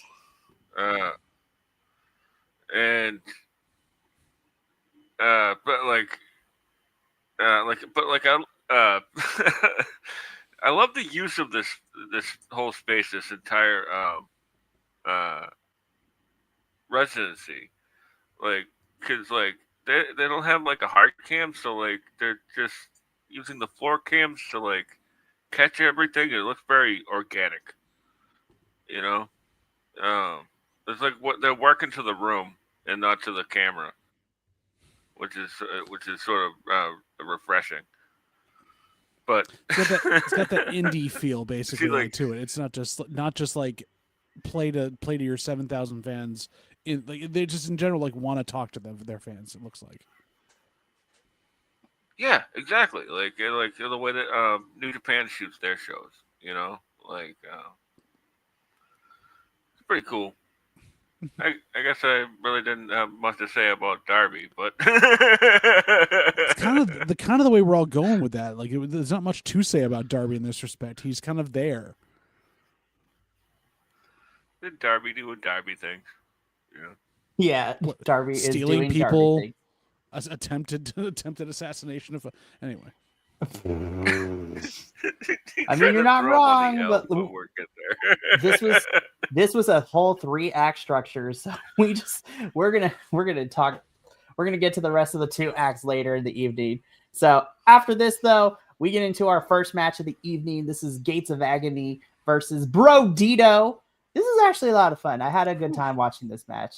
I love the use of this whole space, this entire residency, like because like they don't have like a hard cam, so like they're just using the floor cams to like catch everything. It looks very organic, you know. It's like what they're working to the room and not to the camera, which is sort of refreshing. But it's got that indie feel basically like, to it. It's not just like play to your 7,000 fans. They just in general like want to talk to their fans. It looks like. Yeah, exactly. Like the way that New Japan shoots their shows. You know, like it's pretty cool. I guess I really didn't have much to say about Darby, but it's kind of the way we're all going with that. Like, there's not much to say about Darby in this respect. He's kind of there. Did Darby do a Darby thing? Yeah, Darby is stealing doing people. Darby As attempted assassination of anyway. I mean, you're not wrong, but this was a whole 3-act structure. So we're gonna get to the rest of the 2 acts later in the evening. So after this, though, we get into our first match of the evening. This is Gates of Agony versus Bro Dito. This is actually a lot of fun. I had a good time watching this match.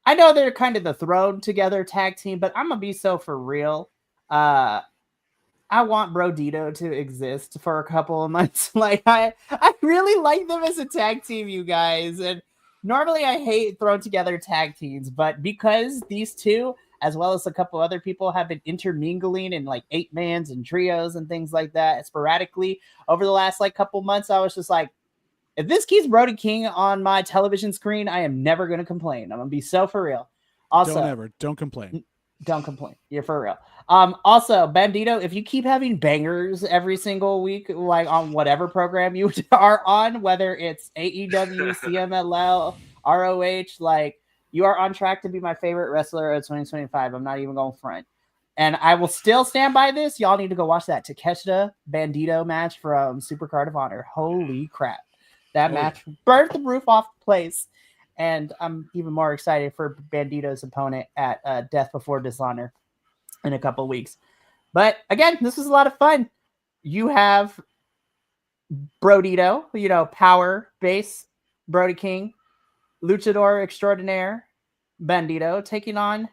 I know they're kind of the thrown together tag team, but I'm gonna be so for real. I want Bro Dito to exist for a couple of months. Like I really like them as a tag team, you guys. And normally I hate thrown together tag teams, but because these two, as well as a couple other people, have been intermingling in like 8-mans and trios and things like that sporadically over the last like couple months, I was just like, if this keeps Brody King on my television screen, I am never going to complain. I'm going to be so for real. Also, don't complain. Don't complain. You're for real. Also, Bandito, if you keep having bangers every single week, like on whatever program you are on, whether it's AEW, CMLL, ROH, like you are on track to be my favorite wrestler of 2025. I'm not even going front. And I will still stand by this. Y'all need to go watch that Takeshita Bandito match from Supercard of Honor. Holy crap. That match burned the roof off the place. And I'm even more excited for Bandito's opponent at Death Before Dishonor in a couple weeks. But again, this was a lot of fun. You have Brodito, power, base, Brody King, Luchador Extraordinaire, Bandito, taking on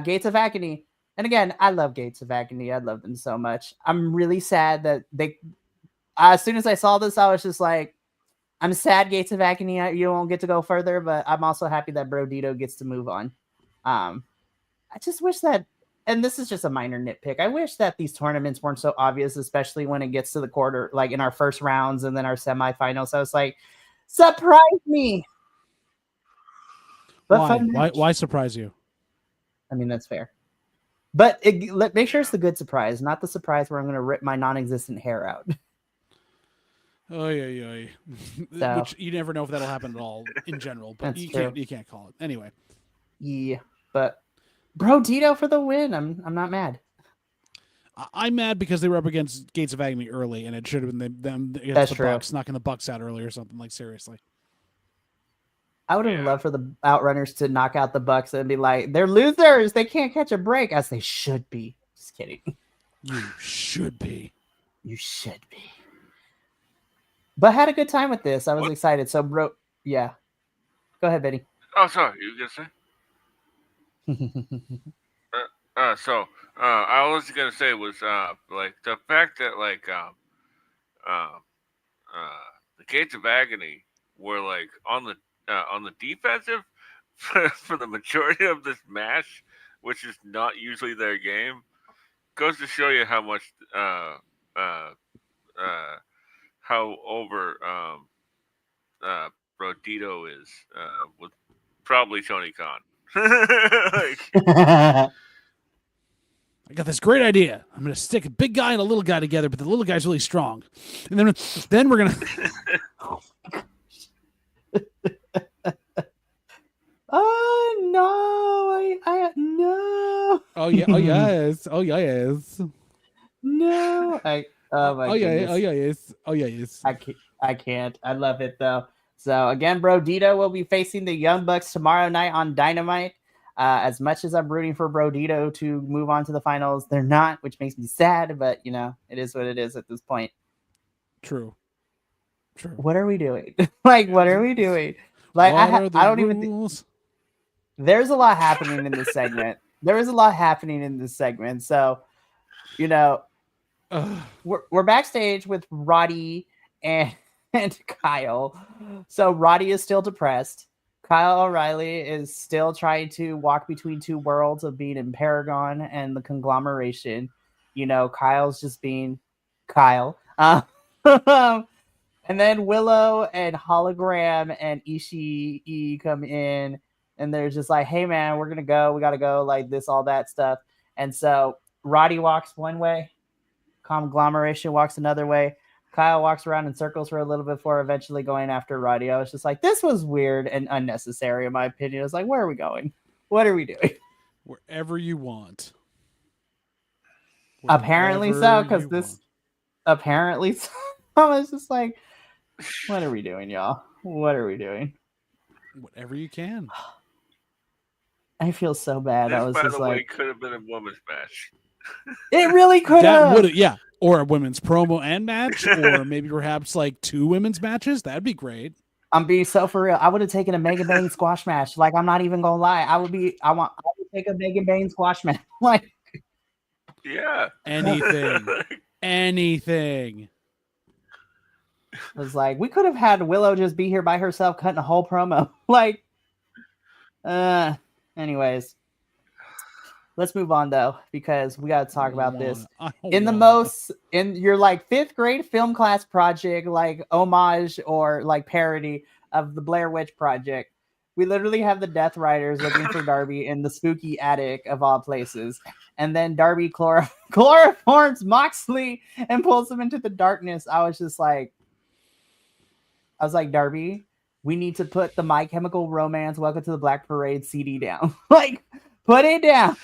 Gates of Agony. And again, I love Gates of Agony. I love them so much. I'm really sad that they, as soon as I saw this, I was just like, I'm sad Gates of Agony, you won't get to go further, but I'm also happy that Brodito gets to move on. I just wish that, and this is just a minor nitpick, I wish that these tournaments weren't so obvious, especially when it gets to the quarter, like in our first rounds and then our semifinals. I was like, surprise me. But why surprise you? I mean, that's fair. But make sure it's the good surprise, not the surprise where I'm going to rip my non-existent hair out. Oh yeah. So, which you never know if that'll happen at all in general, but you can't call it anyway. Yeah, but Brodito for the win. I'm not mad. I'm mad because they were up against Gates of Agony early, and it should have been them against the Bucks, knocking the Bucks out early or something. Like, seriously. I would have loved for the Outrunners to knock out the Bucks and be like, they're losers. They can't catch a break, as they should be. Just kidding. You should be. You should be. But had a good time with this. I was excited. So, yeah. Go ahead, Benny. Oh, sorry. You were going to say? I was going to say was, like, the fact that, like, the Gates of Agony were, like, on the defensive for the majority of this match, which is not usually their game, goes to show you how much how over Brodito is with probably Tony Khan. I got this great idea. I'm going to stick a big guy and a little guy together, but the little guy's really strong, and then we're going to. Oh no! I no. Oh yeah! Oh yes! Oh yes! No! Oh my goodness! Oh yes! Oh yes! I can't. I love it though. So again, Brodito will be facing the Young Bucks tomorrow night on Dynamite. As much as I'm rooting for Brodito to move on to the finals, they're not, which makes me sad. But it is what it is at this point. True. What are we doing? Like, what are we doing? Like, I don't even think. There's a lot happening in this segment. So, we're backstage with Roddy and Kyle. So Roddy is still depressed. Kyle O'Reilly is still trying to walk between two worlds of being in Paragon and the conglomeration. Kyle's just being Kyle. And then Willow and Hologram and Ishii come in. And they're just like, hey, man, we're going to go. We got to go, like this, all that stuff. And so Roddy walks one way. Conglomeration walks another way. Kyle walks around in circles for a little bit before eventually going after Roddy. I was just like, this was weird and unnecessary, in my opinion. I was like, where are we going? What are we doing? Wherever you want. Apparently so, because this... Apparently so. I was just like, what are we doing, y'all? What are we doing? Whatever you can. I feel so bad. This, I was by just the like, way, could have been a women's match. It really could have. Yeah. Or a women's promo and match, or maybe perhaps like 2 women's matches. That'd be great. I'm being so for real. I would have taken a Megan Bane squash match. Like, I'm not even gonna lie. I would take a Megan Bane squash match. Like, yeah. Anything. I was like, we could have had Willow just be here by herself cutting a whole promo. Like, anyways, let's move on though, because we got to talk about this in your like 5th grade film class project, like homage or like parody of the Blair Witch Project. We literally have the Death Riders looking for Darby in the spooky attic of all places. And then Darby chloroforms Moxley and pulls him into the darkness. I was like, Darby, we need to put the My Chemical Romance Welcome to the Black Parade CD down. Like, put it down.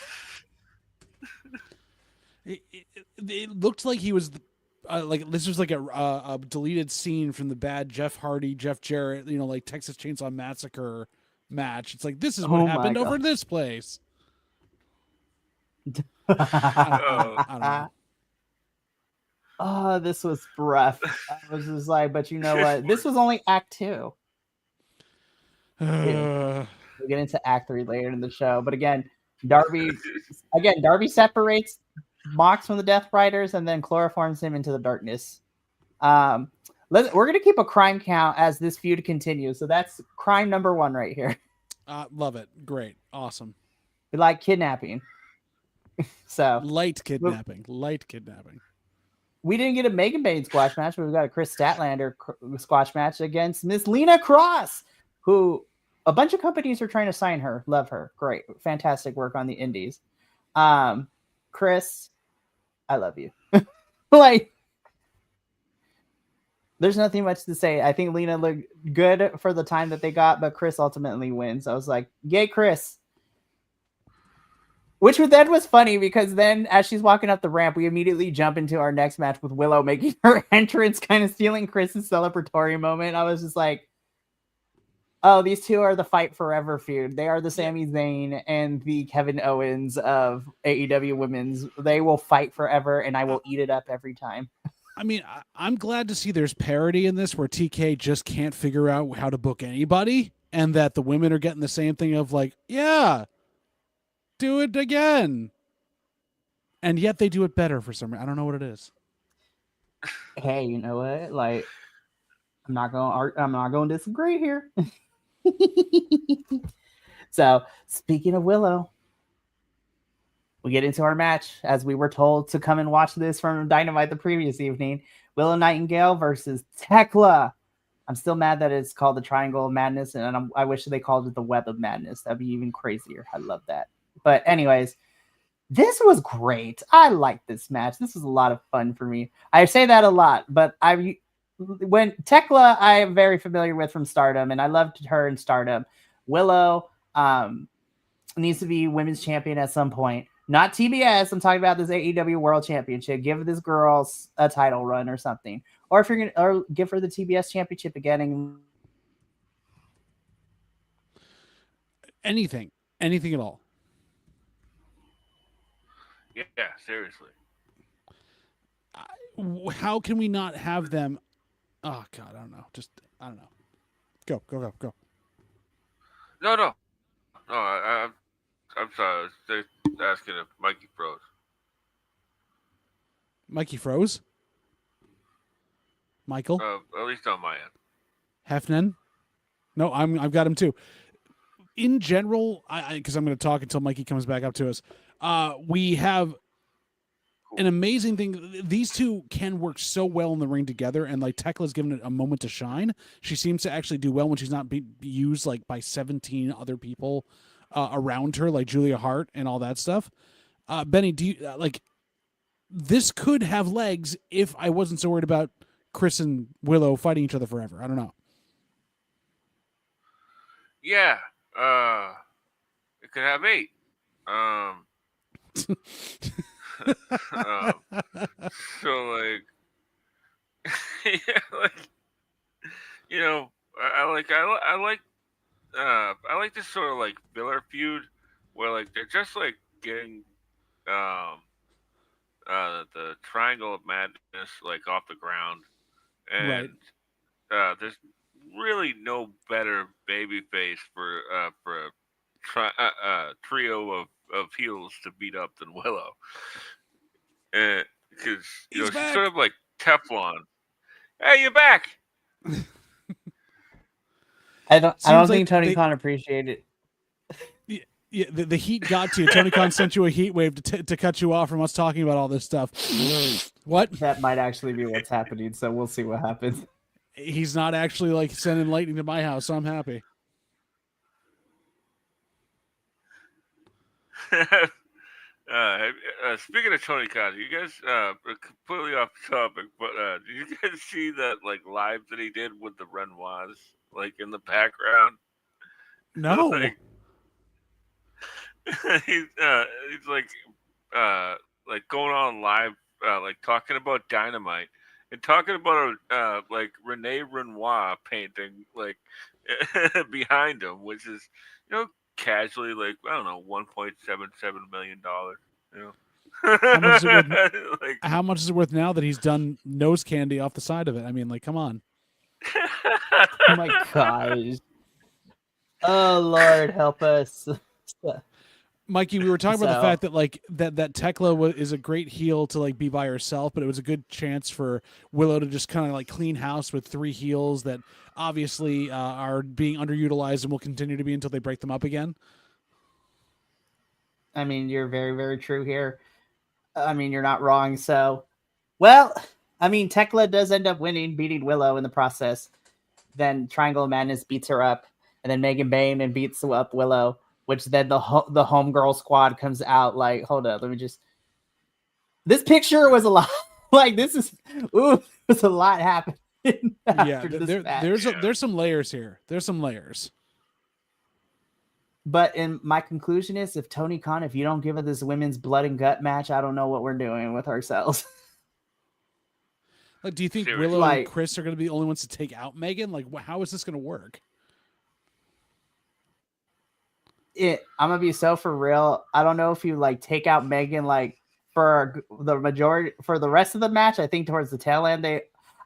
It looked like he was like this was like a deleted scene from the bad Jeff Hardy, Jeff Jarrett, like Texas Chainsaw Massacre match. It's like this is what Oh my happened over God. this place. I don't know. Oh, this was rough. I was just like, but you know what? This was only Act 2. We'll get into Act 3 later in the show. But again, Darby separates Mox from the Death Riders and then chloroforms him into the darkness. We're gonna keep a crime count as this feud continues. So that's crime number 1 right here. Love it. Great. Awesome. We like kidnapping. So light kidnapping. We didn't get a Megan Bain squash match, but we got a Chris Statlander squash match against Miss Lena Cross, who a bunch of companies are trying to sign her. Love her. Great. Fantastic work on the indies. Chris, I love you. Like, there's nothing much to say. I think Lena looked good for the time that they got, but Chris ultimately wins. I was like, yay, Chris. Which then was funny because then as she's walking up the ramp, we immediately jump into our next match with Willow making her entrance, kind of stealing Chris's celebratory moment. I was just like, oh, these two are the Fight Forever feud. They are the Sami Zayn and the Kevin Owens of AEW Women's. They will fight forever, and I will eat it up every time. I mean, I'm glad to see there's parity in this where TK just can't figure out how to book anybody, and that the women are getting the same thing of like, yeah, do it again. And yet they do it better for some reason. I don't know what it is. Hey, you know what? Like, I'm not going to disagree here. So, speaking of Willow, we get into our match as we were told to come and watch this from Dynamite the previous evening. Willow Nightingale versus Tekla. I'm still mad that it's called the Triangle of Madness, and I wish they called it the Web of Madness. That'd be even crazier. I love that. But anyways, this was great. I like this match. This was a lot of fun for me. I say that a lot, but when Tekla, I am very familiar with from Stardom, and I loved her in Stardom. Willow needs to be women's champion at some point. Not TBS. I'm talking about this AEW World Championship. Give this girl a title run or something, or if you're gonna, or give her the TBS Championship again. And anything at all. Yeah, seriously. How can we not have them? Oh God, I don't know. I don't know. Go. No. I'm sorry. I was just asking if Mikey froze. Mikey froze. Michael. At least on my end. Hefnen. No, I've got him too. In general, because I'm going to talk until Mikey comes back up to us. We have an amazing thing. These two can work so well in the ring together, and like Tekla's given it a moment to shine. She seems to actually do well when she's not being used like by 17 other people around her, like Julia Hart and all that stuff. Benny, do you like this? Could have legs if I wasn't so worried about Chris and Willow fighting each other forever. I don't know. Yeah, it could have 8. So like, yeah, like, you know, I like this sort of like filler feud where like they're just like getting the Triangle of Madness like off the ground, and there's really no better babyface for a trio of heels to beat up than Willow, because she's sort of like Teflon. Hey, you're back. I don't think Tony Khan appreciated it. Yeah, the heat got to you. Tony Khan sent you a heat wave to cut you off from us talking about all this stuff. What? That might actually be what's happening, so we'll see what happens. He's not actually like sending lightning to my house, so I'm happy. Speaking of Tony Khan, you guys completely off topic, but did you guys see that like live that he did with the Renoirs like in the background? No. Like, he's like like going on live, like talking about Dynamite and talking about like Rene Renoir painting like behind him, which is casually like I don't know $1.77 million. You know. How much is it worth? Like, How much is it worth now that he's done nose candy off the side of it? I mean, like, come on. Oh my gosh. Oh Lord, help us. Mikey, we were talking about the So- fact that like that Tekla is a great heel to like be by herself, but it was a good chance for Willow to just kind of like clean house with 3 heels that obviously are being underutilized and will continue to be until they break them up again. I mean, you're very, very true here. I mean, you're not wrong. So, well, I mean, Tekla does end up winning, beating Willow in the process. Then Triangle of Madness beats her up, and then Megan Bayne and beats up Willow, which then the homegirl squad comes out like, hold up, let me just. This picture was a lot. Like this is, there's a lot happening. Yeah, there's some layers here. There's some layers. But in my conclusion is, if Tony Khan, if you don't give us this women's blood and gut match, I don't know what we're doing with ourselves. Like, do you think Seriously. Willow and Chris are going to be the only ones to take out Megan? Like, how is this going to work? I'm gonna be so for real. I don't know if you like take out Megan like for the majority for the rest of the match. I think towards the tail end,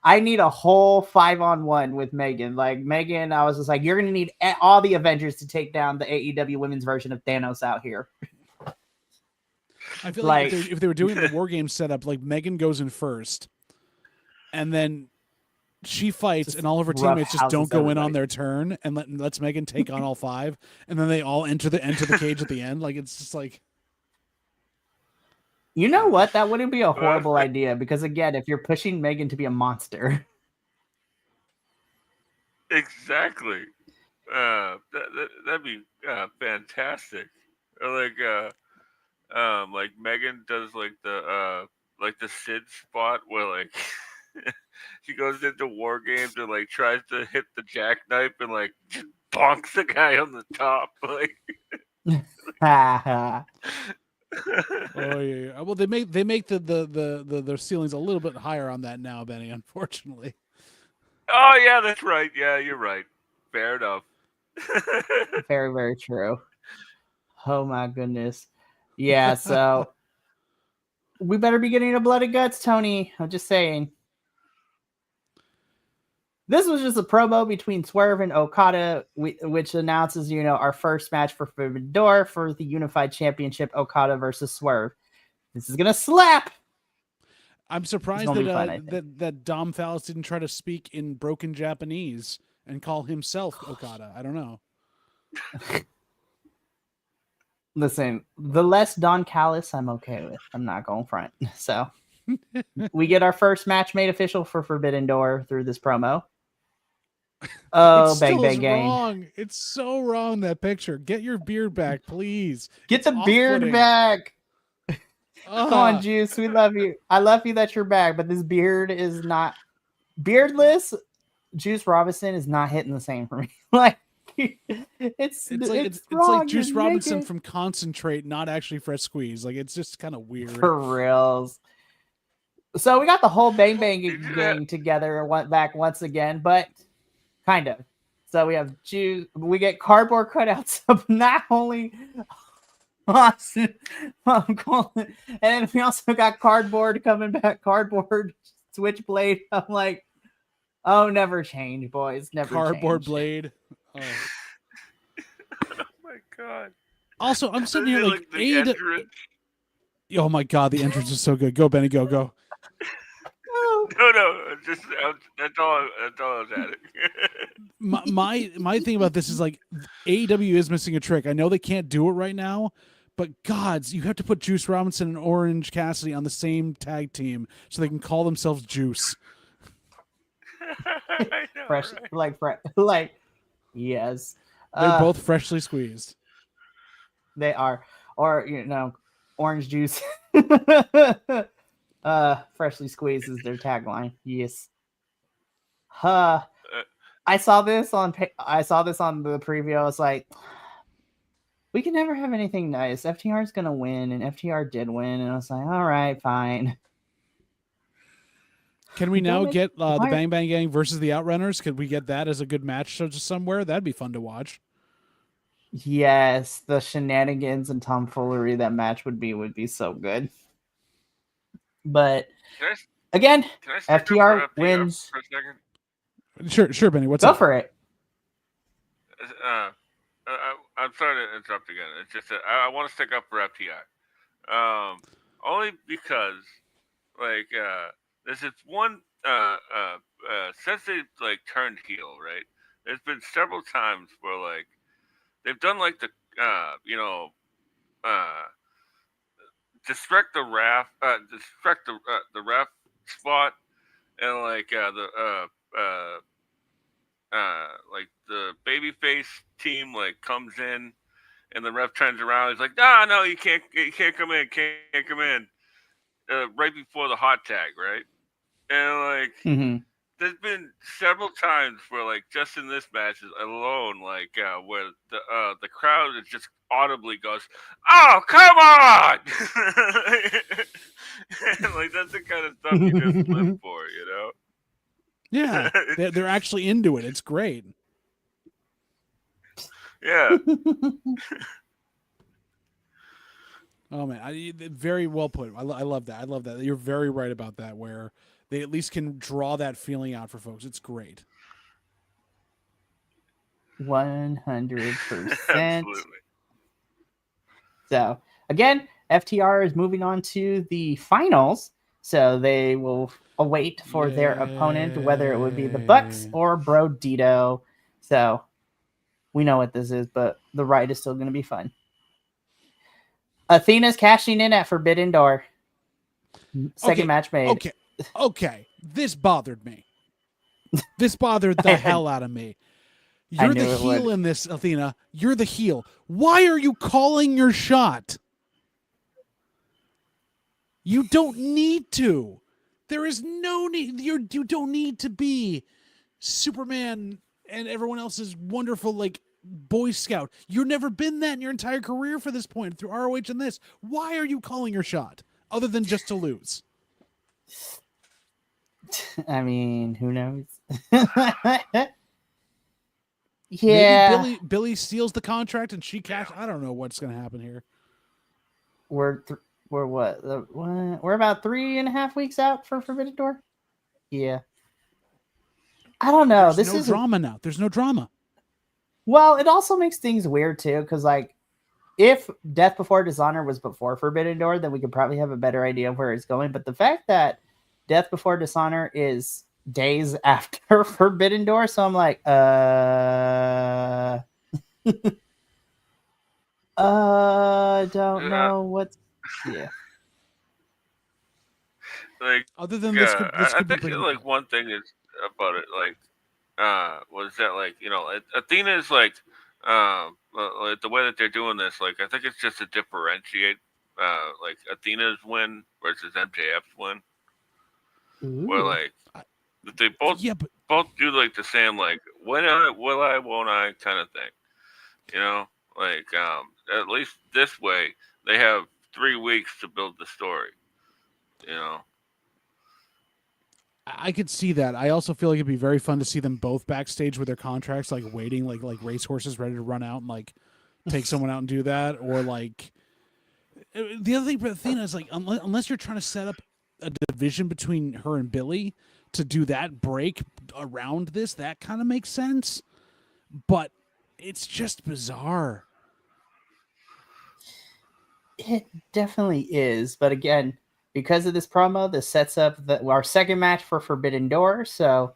I need a whole 5-on-1 with Megan. Like Megan, I was just like, you're gonna need all the Avengers to take down the AEW women's version of Thanos out here. I feel like if they were doing the War Games setup, like Megan goes in first, and then she fights, and all of her teammates just don't go in on their turn, and lets Megan take on all 5, and then they all enter the cage at the end. Like it's just like, you know what? That wouldn't be a horrible idea because again, if you're pushing Megan to be a monster, exactly. That'd be fantastic. Or like Megan does like the Sid spot where like she goes into War Games and like tries to hit the jackknife and like just bonks the guy on the top. Like, oh yeah. Well, they make the ceilings a little bit higher on that now, Benny. Unfortunately. Oh yeah, that's right. Yeah, you're right. Fair enough. very, very true. Oh my goodness. Yeah, so we better be getting a blood and guts, Tony. I'm just saying. This was just a promo between Swerve and Okada, which announces, our first match for Forbidden Door for the Unified Championship, Okada versus Swerve. This is gonna slap. I'm surprised that Dom Fallis didn't try to speak in broken Japanese and call himself Okada. I don't know. Listen, the less Don Callis, I'm okay with. I'm not going front. So we get our first match made official for Forbidden Door through this promo. Oh, bang, bang, gang. Wrong. It's so wrong, that picture. Get your beard back, please. Get the beard back. Come on, Juice. We love you. I love you that you're back, but this beard is not beardless. Juice Robinson is not hitting the same for me. Like it's like Juice Robinson from Concentrate, not actually Fresh Squeeze. Like it's just kind of weird. For reals. So we got the whole Bang Bang gang together and went back once again, but kind of. So we have Juice. We get cardboard cutouts of not only Austin, and then we also got cardboard coming back. Cardboard Switchblade. I'm like, oh, never change, boys. Never cardboard change. Blade. Oh. Oh my god. Also, I'm sitting here like entrance. Oh my god, the entrance is so good. Go, Benny, go. No, just that's all I was adding. my thing about this is like AEW is missing a trick. I know they can't do it right now, but gods, you have to put Juice Robinson and Orange Cassidy on the same tag team so they can call themselves Juice. I know, Fresh, right? like, yes, they're both freshly squeezed. They are, or orange juice. Freshly squeezed is their tagline. Yes. I saw this on the preview. I was like, we can never have anything nice. FTR is gonna win, and FTR did win, and I was like, all right, fine. Can we now get the Bang Bang Gang versus the Outrunners? Could we get that as a good match somewhere? That'd be fun to watch. Yes, the shenanigans and tomfoolery that match would be so good. But again, FTR wins. For a second? Sure, Benny. What's up? Go for it. I'm sorry to interrupt again. It's just that I want to stick up for FTR. Only because, like, there's this one since they like turned heel, right? There's been several times where like they've done like the distract the ref spot, and like like the babyface team like comes in, and the ref turns around. He's like, no, you can't come in, can't come in. Right before the hot tag, right? And like, there's been several times where like just in this match alone, like where the crowd is just audibly goes, "Oh, come on!" Like that's the kind of stuff you just live for, you know? Yeah, they're actually into it. It's great. Yeah. Oh man, very well put. I love that. I love that. You're very right about that. Where they at least can draw that feeling out for folks. It's great. 100%. Absolutely. So again, FTR is moving on to the finals. So they will await for their opponent, whether it would be the Bucks or Bro Dito. So we know what this is, but the ride is still going to be fun. Athena's cashing in at Forbidden Door. Second match made. Okay. This bothered me. This bothered the hell out of me. You're the heel in this, Athena. You're the heel. Why are you calling your shot? You don't need to. There is no need. You don't need to be Superman and everyone else's wonderful, like, Boy Scout. You've never been that in your entire career for this point through ROH and this. Why are you calling your shot other than just to lose? I mean, who knows? Yeah. Maybe Billy steals the contract and she cash. I don't know what's going to happen here. We're what? We're about 3.5 weeks out for Forbidden Door. Yeah. I don't know. There's no drama now. There's no drama. Well, it also makes things weird too, because like, if Death Before Dishonor was before Forbidden Door, then we could probably have a better idea of where it's going. But the fact that Death Before Dishonor is days after Forbidden Door, so I'm like, don't know what's Like, other than this could I think like one thing is about it, like, was that like, you know, Athena is like the way that they're doing this, like I think it's just to differentiate like Athena's win versus MJF's win. Ooh. Where like they both both do like the same like will I won't I kind of thing. You know? Like at least this way they have 3 weeks to build the story. You know? I could see that. I also feel like it'd be very fun to see them both backstage with their contracts, like waiting, like racehorses ready to run out and like take someone out and do that. Or like the other thing for Athena is like unless you're trying to set up a division between her and Billy to do that break around this, that kind of makes sense. But it's just bizarre. It definitely is, but again, because of this promo, this sets up our second match for Forbidden Door. So,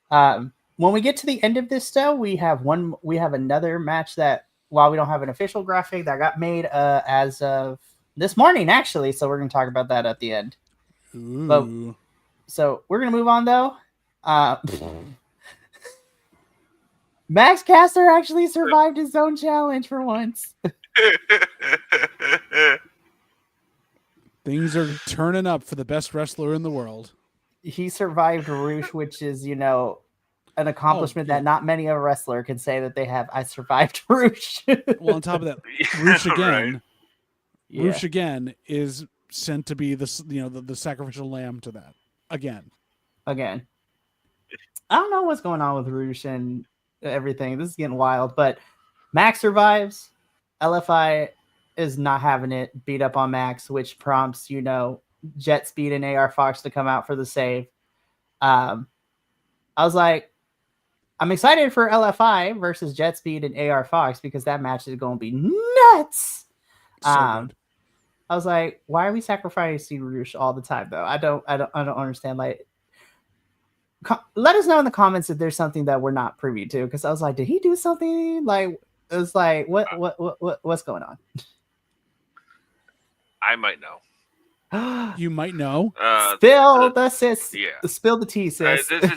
when we get to the end of this, though, we have another match that, while we don't have an official graphic, that got made as of this morning, actually. So we're going to talk about that at the end. Ooh. But, so we're going to move on, though. Max Caster actually survived his own challenge for once. Things are turning up for the best wrestler in the world. He survived Roosh, which is, you know, an accomplishment that not many of a wrestler can say that they have. I survived Roosh. Well, on top of that, Roosh again, Right. Roosh again is sent to be the sacrificial lamb to that again. I don't know what's going on with Roosh and everything. This is getting wild, but Max survives. LFI is not having it. Beat up on Max, which prompts, Jet Speed and AR Fox to come out for the save. I was like, I'm excited for LFI versus Jet Speed and AR Fox because that match is going to be nuts. So good. I was like, why are we sacrificing Roosh all the time though? I don't understand. Like, let us know in the comments if there's something that we're not privy to. Because I was like, did he do something? Like, it's like, what's going on? I might know. You might know. Spill the tea, sis. This is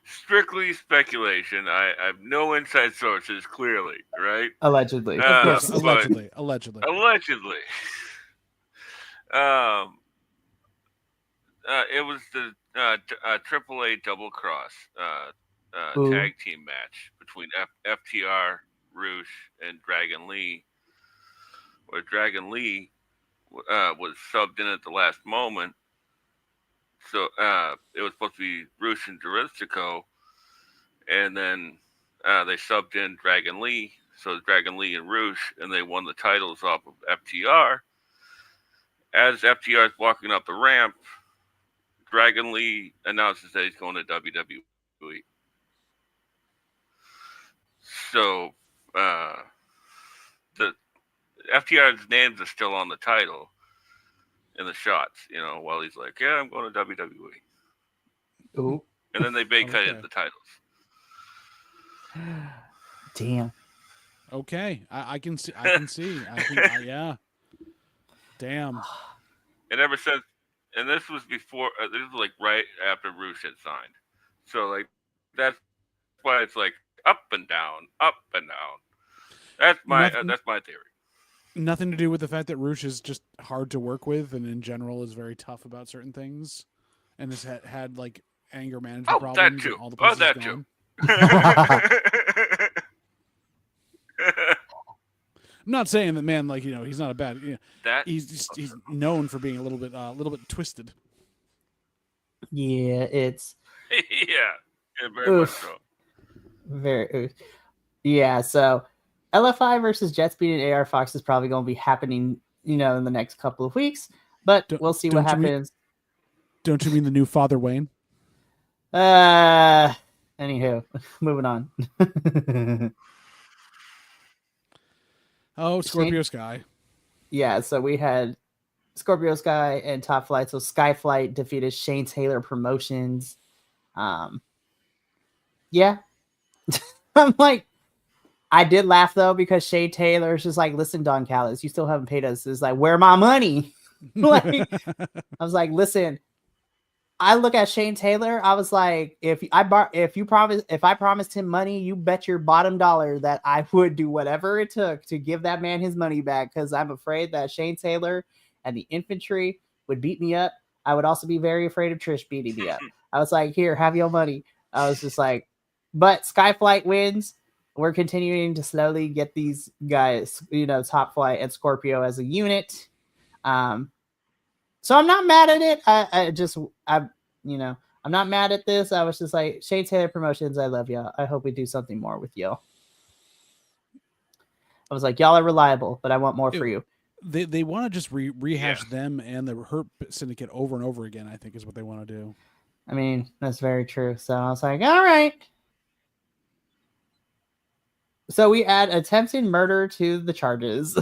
strictly speculation. I have no inside sources, clearly, right? Allegedly. Of course, allegedly. Allegedly. It was the AAA Double Cross tag team match between FTR, Roosh, and Dragon Lee, where Dragon Lee was subbed in at the last moment. So it was supposed to be Roosh and Jericho, and then they subbed in Dragon Lee. So it's Dragon Lee and Roosh, and they won the titles off of FTR. As FTR is walking up the ramp, Dragon Lee announces that he's going to WWE. So the FTR's names are still on the title in the shots, while he's like, yeah, I'm going to WWE. Ooh. And then they vacated the titles. Damn. Okay. I can see. Yeah. Damn. And ever since, and this was before, this was like right after Roosh had signed. So like, that's why it's like up and down, up and down. That's my theory. Nothing to do with the fact that Roosh is just hard to work with, and in general is very tough about certain things, and has had like anger management problems. That too. All the places that gone. too. I'm not saying that, man. Like he's not a bad. He's known for being a little bit twisted. Yeah, it's very much so. Very. Yeah, so LFI versus Jet Speed and AR Fox is probably going to be happening, in the next couple of weeks. But we'll see what happens. Don't you mean the new Father Wayne? Anywho, moving on. Oh, Scorpio Sky. Yeah, so we had Scorpio Sky and Top Flight. So Skyflight defeated Shane Taylor Promotions. Yeah. I'm like, I did laugh though, because Shane Taylor is just like, listen, Don Callis, you still haven't paid us. It's like, where my money? Like, I was like, listen, I look at Shane Taylor. I was like, if I promised him money, you bet your bottom dollar that I would do whatever it took to give that man his money back. Because I'm afraid that Shane Taylor and the infantry would beat me up. I would also be very afraid of Trish beating me up. I was like, here, have your money. I was just like, but Skyflight wins. We're continuing to slowly get these guys, Top Flight and Scorpio as a unit. So I'm not mad at it. I'm not mad at this. I was just like, Shane Taylor Promotions, I love y'all. I hope we do something more with y'all. I was like, y'all are reliable, but I want more for you. They want to just rehash them and the Hurt Syndicate over and over again, I think is what they want to do. I mean, that's very true. So I was like, all right. So we add attempted murder to the charges.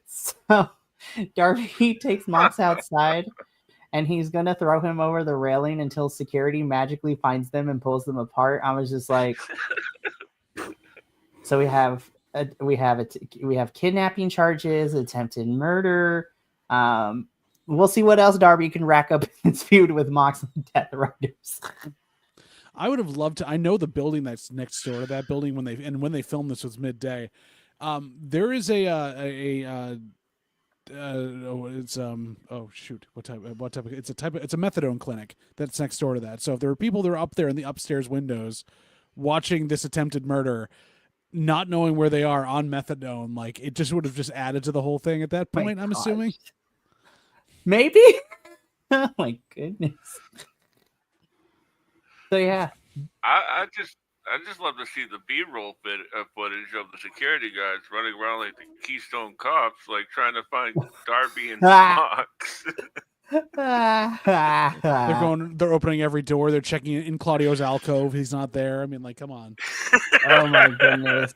So Darby takes Mox outside, and he's going to throw him over the railing until security magically finds them and pulls them apart. I was just like, so we have kidnapping charges, attempted murder. We'll see what else Darby can rack up in his feud with Mox and Death Riders. I would have loved to. I know the building that's next door to that building when they filmed this was midday. There is a it's oh shoot, what type of, it's a methadone clinic that's next door to that. So if there were people that are up there in the upstairs windows watching this attempted murder, not knowing where they are on methadone, like it just would have just added to the whole thing at that point. I'm assuming. Maybe. Oh my goodness. So yeah, I just love to see the B-roll footage of the security guards running around like the Keystone Cops, like trying to find Darby and Mox. They're opening every door. They're checking in Claudio's alcove. He's not there. I mean, like, come on. Oh my goodness.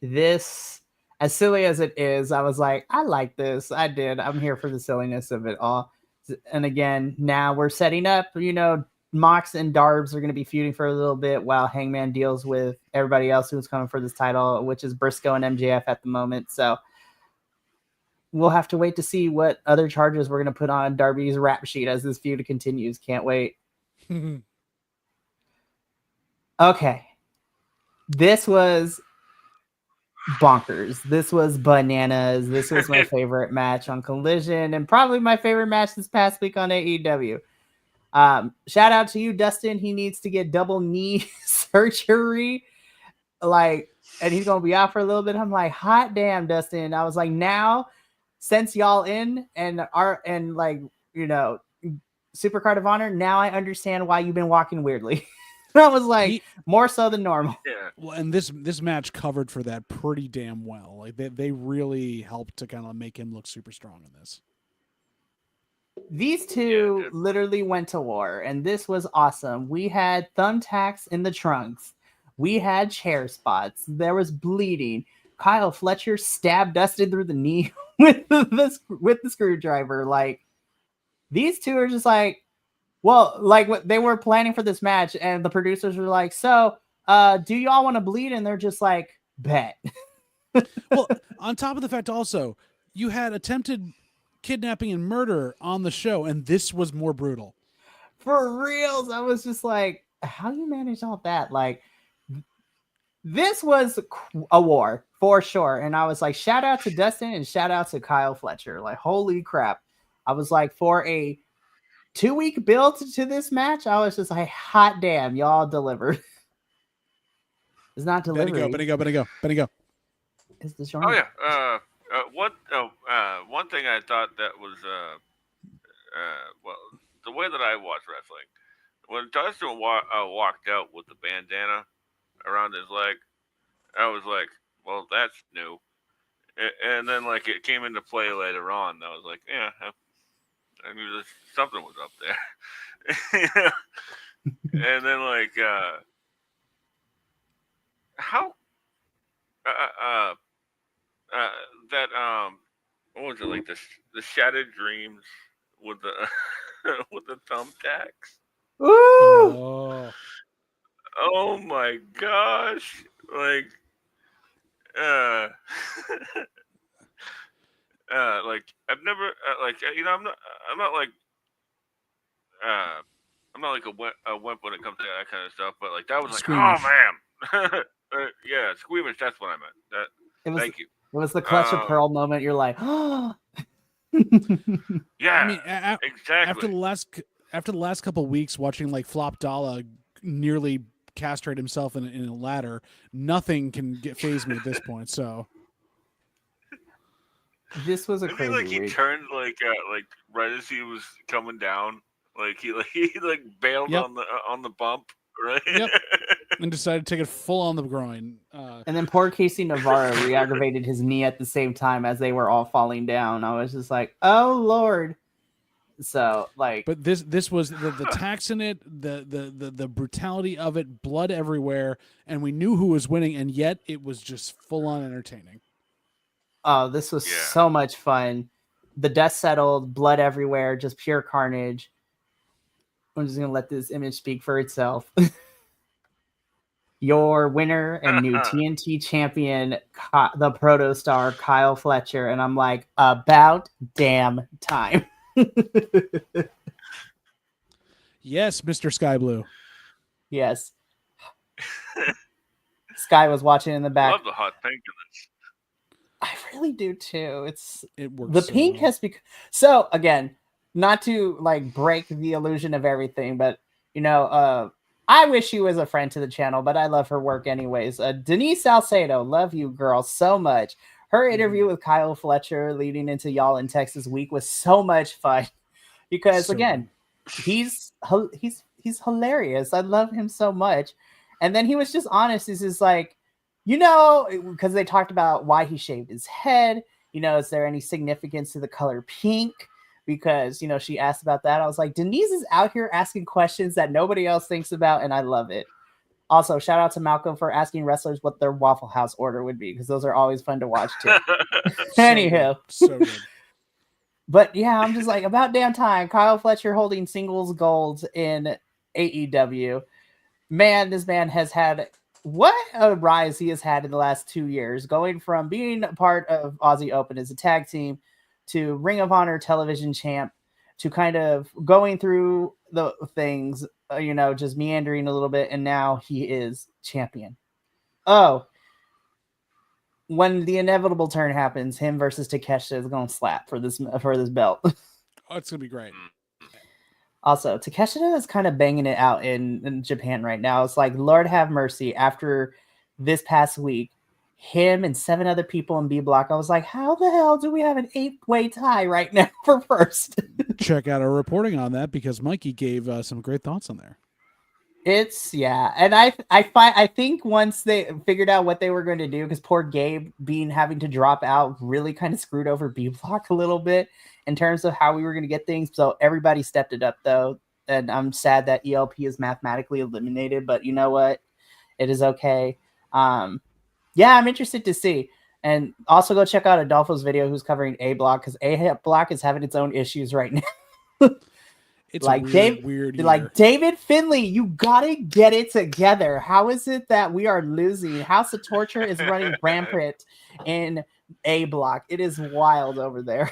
This, as silly as it is, I was like, I like this. I did. I'm here for the silliness of it all. And again, now we're setting up, Mox and Darbs are going to be feuding for a little bit while Hangman deals with everybody else who's coming for this title, which is Briscoe and MJF at the moment. So we'll have to wait to see what other charges we're going to put on Darby's rap sheet as this feud continues. Can't wait. Okay. This was bonkers. This was bananas. This was my favorite match on Collision and probably my favorite match this past week on AEW. Shout out to you, Dustin. He needs to get double knee surgery. And he's going to be out for a little bit. I'm like, hot damn, Dustin. I was like, now, since y'all in Super Card of Honor, now I understand why you've been walking weirdly. I was like, more so than normal. Yeah. Well, and this match covered for that pretty damn well. Like they really helped to kind of make him look super strong in this. These two literally went to war, and this was awesome. We had thumbtacks in the trunks. We had chair spots. There was bleeding. Kyle Fletcher stabbed Dustin through the knee with the screwdriver. Like, these two are just like, well, like what they were planning for this match, and the producers were like, so do y'all want to bleed? And they're just like, bet. Well, on top of the fact also, you had attempted kidnapping and murder on the show, and this was more brutal. For reals, I was just like, how you manage all that? Like, this was a war for sure. And I was like, shout out to Dustin and shout out to Kyle Fletcher. Like, holy crap. I was like, for a 2-week build to this match, I was just like, hot damn, y'all delivered. It's not delivery. Benny go. It's the Oh yeah. One thing I thought that was the way that I watch wrestling, when Dustin walked out with the bandana around his leg, I was like, well, that's new. And then like it came into play later on. I was like, yeah, I knew something was up there. And then like how that what was it, like the shattered dreams with the with the thumbtacks? Ooh! Oh my gosh! Like like I've never I'm not like a wimp when it comes to that kind of stuff, but like that was like, squeamish. Oh man. Yeah, squeamish, that's what I meant. Thank you. It was the clutch of pearl moment. You're like, oh. Yeah, I mean, exactly. After the last couple of weeks watching like Flop Dalla nearly castrate himself in a ladder, nothing can phase me at this point. So this was a crazy like he week. turned like right as he was coming down, like he bailed on the bump, right? Yep. And decided to take it full on the groin. And then poor Casey Navarro re-aggravated his knee at the same time as they were all falling down. I was just like, oh Lord. So like, but this was the tax in it, the brutality of it, blood everywhere, and we knew who was winning, and yet it was just full on entertaining. Oh, this was so much fun. The dust settled, blood everywhere, just pure carnage. I'm just gonna let this image speak for itself. Your winner and new TNT champion, the protostar Kyle Fletcher, and I'm like, about damn time. Yes, Mr. Sky Blue. I really do too. It works. The so pink well. has become so again, not to like break the illusion of everything, but I wish she was a friend to the channel, but I love her work anyways. Denise Salcedo, love you, girl, so much. Her interview with Kyle Fletcher leading into Y'all in Texas week was so much fun because again, he's hilarious. I love him so much. And then he was just honest. He's just like, because they talked about why he shaved his head. Is there any significance to the color pink? Because, she asked about that. I was like, Denise is out here asking questions that nobody else thinks about, and I love it. Also, shout out to Malcolm for asking wrestlers what their Waffle House order would be, because those are always fun to watch, too. Anywho. So good. But, yeah, I'm just like, about damn time. Kyle Fletcher holding singles gold in AEW. Man, this man has had... What a rise he has had in the last 2 years, going from being a part of Aussie Open as a tag team to Ring of Honor television champ to kind of going through the things, just meandering a little bit. And now he is champion. Oh, when the inevitable turn happens, him versus Takeshita is going to slap for this belt. Oh, it's going to be great. Also, Takeshita is kind of banging it out in Japan right now. It's like, Lord have mercy. After this past week, him and 7 other people in B Block, I was like, how the hell do we have an 8-way tie right now for first? Check out our reporting on that because Mikey gave some great thoughts on there. And I think once they figured out what they were going to do, because poor Gabe having to drop out really kind of screwed over B Block a little bit in terms of how we were going to get things. So everybody stepped it up though. And I'm sad that ELP is mathematically eliminated, but you know what? It is okay. I'm interested to see. And also go check out Adolfo's video who's covering A Block, because A Block is having its own issues right now. It's like weird. Like David Finley, you gotta get it together. How is it that we are losing? House of Torture is running rampant in A Block. It is wild over there.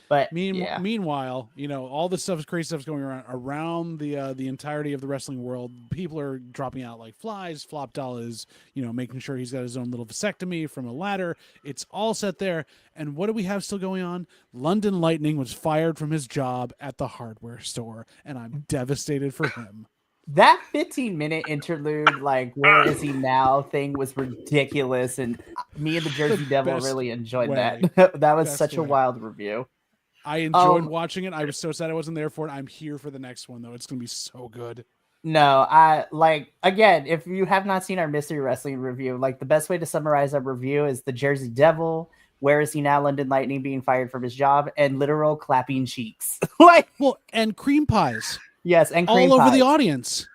But meanwhile, all this crazy stuff's going around the entirety of the wrestling world. People are dropping out like flies. Flop Doll is, making sure he's got his own little vasectomy from a ladder. It's all set there. And what do we have still going on? London Lightning was fired from his job at the hardware store, and I'm devastated for him. That 15-minute interlude, like, where is he now thing was ridiculous. And me and the Jersey Devil really enjoyed that. That was such a wild review. I enjoyed watching it. I was so sad I wasn't there for it. I'm here for the next one, though. It's going to be so good. No, again, if you have not seen our Mystery Wrestling review, like, the best way to summarize our review is the Jersey Devil, where is he now, London Lightning being fired from his job, and literal clapping cheeks. And cream pies. Yes, and cream all pies. Over the audience.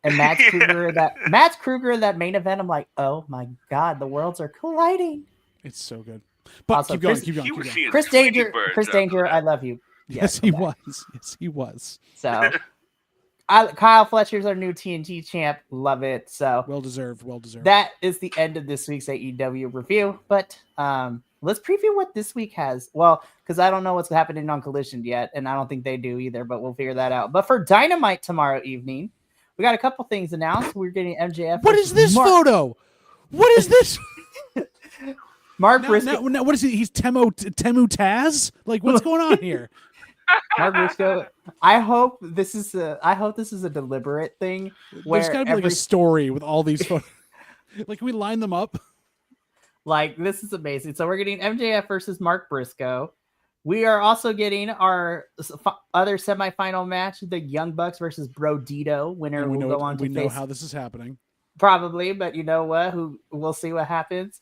And Matt Kruger, that main event, I'm like, oh my God, the worlds are colliding. It's so good. But also, keep going. Chris Danger, I love you. Yes, he was. So, Kyle Fletcher's our new TNT champ. Love it. So well deserved. That is the end of this week's AEW review. But let's preview what this week has. Well, because I don't know what's happening on Collision yet, and I don't think they do either. But we'll figure that out. But for Dynamite tomorrow evening, we got a couple things announced. We're getting MJF. What is this photo? What is this? Mark Briscoe. Now, what is he? He's Temu Taz? Like, what's going on here? Mark Briscoe. I hope this is a deliberate thing. There's got to be like a story with all these photos. Like, can we line them up? Like, this is amazing. So we're getting MJF versus Mark Briscoe. We are also getting our other semifinal match, the Young Bucks versus Brodito. Winner will go on to face. We know how this is happening. Probably, but you know what? We'll see what happens.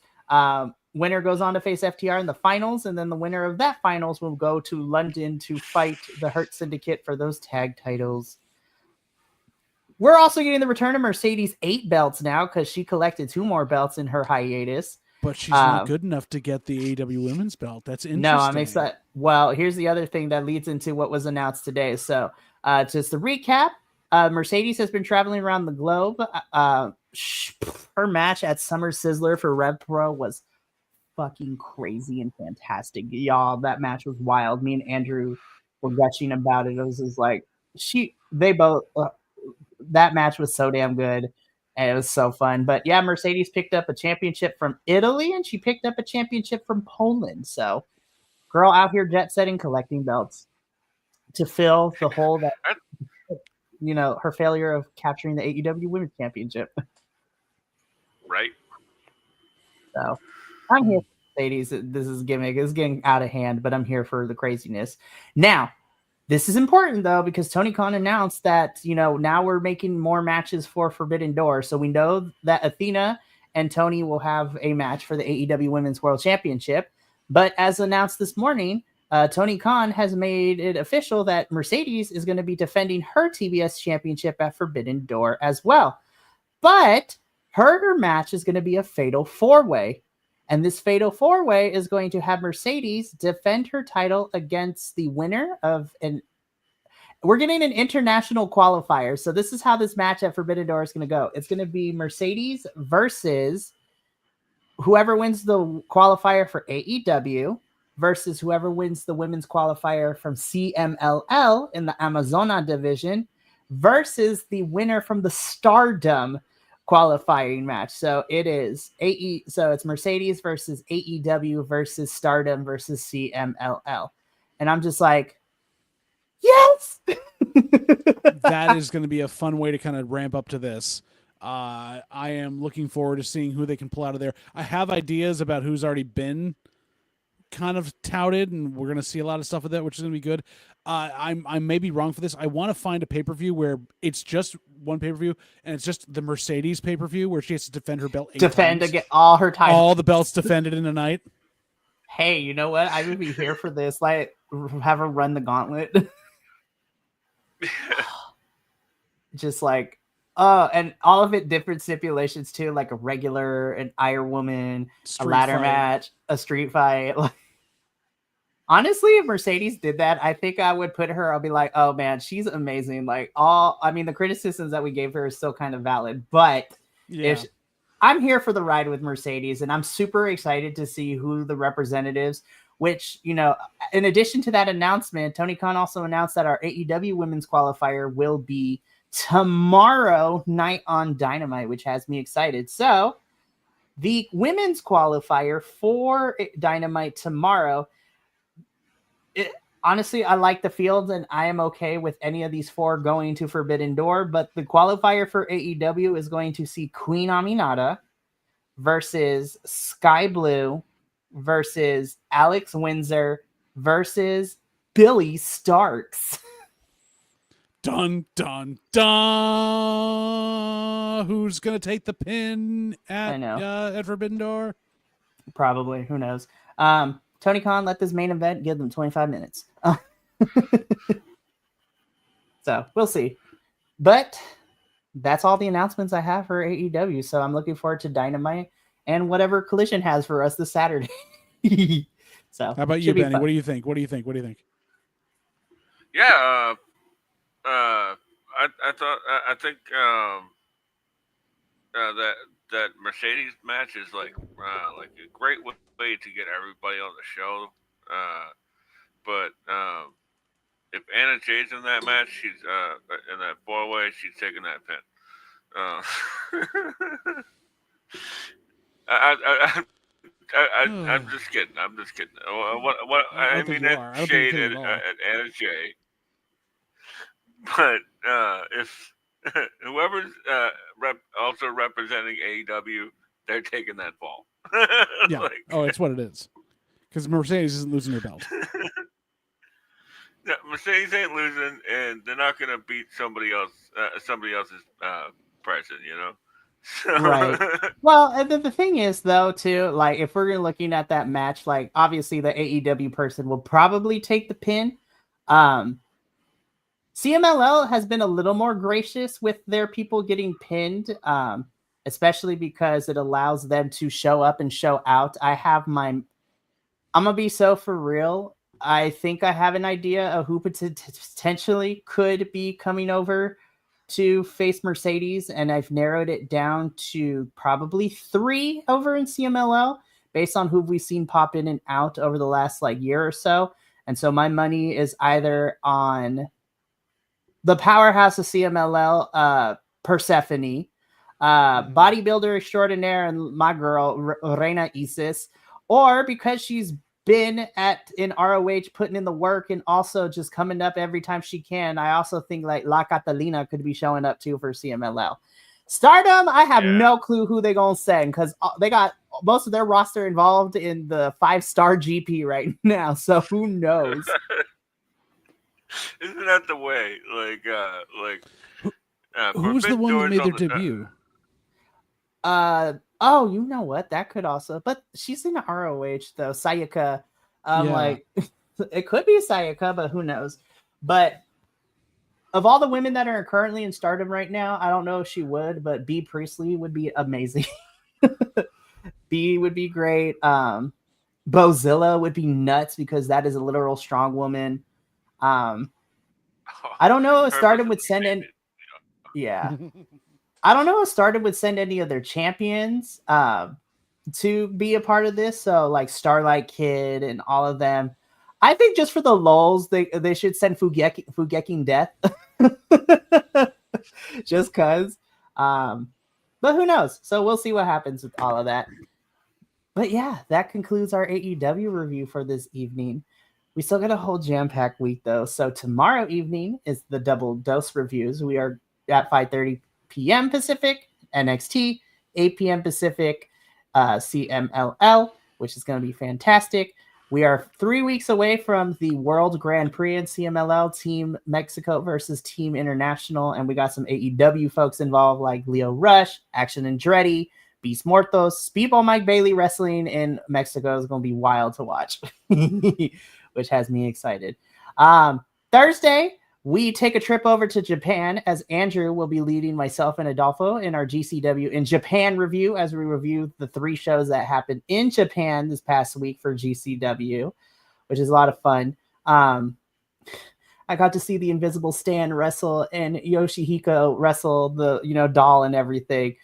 Winner goes on to face FTR in the finals, and then the winner of that finals will go to London to fight the Hurt Syndicate for those tag titles. We're also getting the return of Mercedes 8 belts now, because she collected 2 more belts in her hiatus. But she's not good enough to get the AEW women's belt. That's interesting. No, I'm excited. Well, here's the other thing that leads into what was announced today. So just to recap, Mercedes has been traveling around the globe. Her match at Summer Sizzler for Rev Pro was fucking crazy and fantastic. Y'all, that match was wild. Me and Andrew were gushing about it. It was just like, that match was so damn good. And it was so fun. But yeah, Mercedes picked up a championship from Italy, and she picked up a championship from Poland. So, girl out here jet setting, collecting belts to fill the hole that, her failure of capturing the AEW Women's Championship. Right. So, I'm here for Mercedes. This is gimmick. It's getting out of hand, but I'm here for the craziness. Now, this is important, though, because Tony Khan announced that, now we're making more matches for Forbidden Door. So we know that Athena and Tony will have a match for the AEW Women's World Championship. But as announced this morning, Tony Khan has made it official that Mercedes is going to be defending her TBS Championship at Forbidden Door as well. But her match is going to be a fatal four-way. And this fatal four-way is going to have Mercedes defend her title against the winner of we're getting an international qualifier. So this is how this match at Forbidden Door is going to go. It's going to be Mercedes versus whoever wins the qualifier for AEW versus whoever wins the women's qualifier from CMLL in the Amazona division versus the winner from the Stardom qualifying match. So it is so it's Mercedes versus AEW versus Stardom versus CMLL. And I'm just like, yes. That is going to be a fun way to kind of ramp up to this. I am looking forward to seeing who they can pull out of there. I have ideas about who's already been kind of touted, and we're going to see a lot of stuff with that, which is going to be good. I may be wrong for this. I want to find a pay-per-view where it's just one pay-per-view, and it's just the Mercedes pay-per-view where she has to defend her belt 8 times. To get all her titles. All the belts defended in a night. Hey, you know what? I would be here for this. Like, have her run the gauntlet. Just like, and all of it different stipulations too, like a regular, an Iron Woman, a ladder match, a street fight. Like, honestly, if Mercedes did that, I think I would put her, I'll be like, oh man, she's amazing. Like the criticisms that we gave her is still kind of valid, but if I'm here for the ride with Mercedes, and I'm super excited to see who the representatives, which, in addition to that announcement, Tony Khan also announced that our AEW women's qualifier will be tomorrow night on Dynamite, which has me excited. So the women's qualifier for Dynamite tomorrow, honestly, I like the field, and I am okay with any of these four going to Forbidden Door, but the qualifier for AEW is going to see Queen Aminata versus Sky Blue versus Alex Windsor versus Billy Starks. Dun, dun, dun. Who's going to take the pin at Forbidden Door? Probably. Who knows? Tony Khan, let this main event give them 25 minutes. So we'll see. But that's all the announcements I have for AEW. So I'm looking forward to Dynamite and whatever Collision has for us this Saturday. So how about you, Benny? What do you think? Yeah, I think that Mercedes match is like a great way to get everybody on the show. But if Anna Jay's in that match, she's in that four-way, she's taking that pin. I'm just kidding. I mean, that's shade at Anna Jay. But if whoever's also representing AEW, they're taking that fall. Yeah. It's what it is. Because Mercedes isn't losing her belt. No, Mercedes ain't losing, and they're not going to beat somebody else's person, So. Right. Well, and the thing is, though, too, like, if we're looking at that match, like, obviously the AEW person will probably take the pin. CMLL has been a little more gracious with their people getting pinned, especially because it allows them to show up and show out. I'm going to be so for real. I think I have an idea of who potentially could be coming over to face Mercedes, and I've narrowed it down to probably 3 over in CMLL based on who we've seen pop in and out over the last year or so. And so my money is either on the powerhouse of CMLL, Persephone, bodybuilder extraordinaire and my girl Reina Isis, or because she's been in ROH putting in the work and also just coming up every time she can. I also think like La Catalina could be showing up too for CMLL. Stardom, I have no clue who they're gonna send because they got most of their roster involved in the 5-star GP right now, so who knows? Isn't that the way? Who was the one that made their debut? Oh, you know what? That could also, but she's in ROH though. Sayaka, like it could be Sayaka, but who knows? But of all the women that are currently in Stardom right now, I don't know if she would, but Bea Priestley would be amazing. Bea would be great. Bozilla would be nuts because that is a literal strong woman. I don't know if Stardom would send in. Yeah. I don't know if Stardom would send any of their champions to be a part of this. So like Starlight Kid and all of them. I think just for the lulz, they should send Fugeking Death. Just cause. But who knows? So we'll see what happens with all of that. But yeah, that concludes our AEW review for this evening. We still got a whole jam-packed week though. So tomorrow evening is the Double Dose reviews. We are at 5:30 p.m. Pacific, NXT, 8 p.m. Pacific, CMLL, which is going to be fantastic. We are 3 weeks away from the World Grand Prix in CMLL, Team Mexico versus Team International, and we got some AEW folks involved like Leo Rush, Action Andretti, Beast Mortos, Speedball Mike Bailey wrestling in Mexico is going to be wild to watch, which has me excited. Thursday, we take a trip over to Japan as Andrew will be leading myself and Adolfo in our GCW in Japan review as we review the 3 shows that happened in Japan this past week for GCW, which is a lot of fun. I got to see the Invisible Stan wrestle and Yoshihiko wrestle the doll and everything.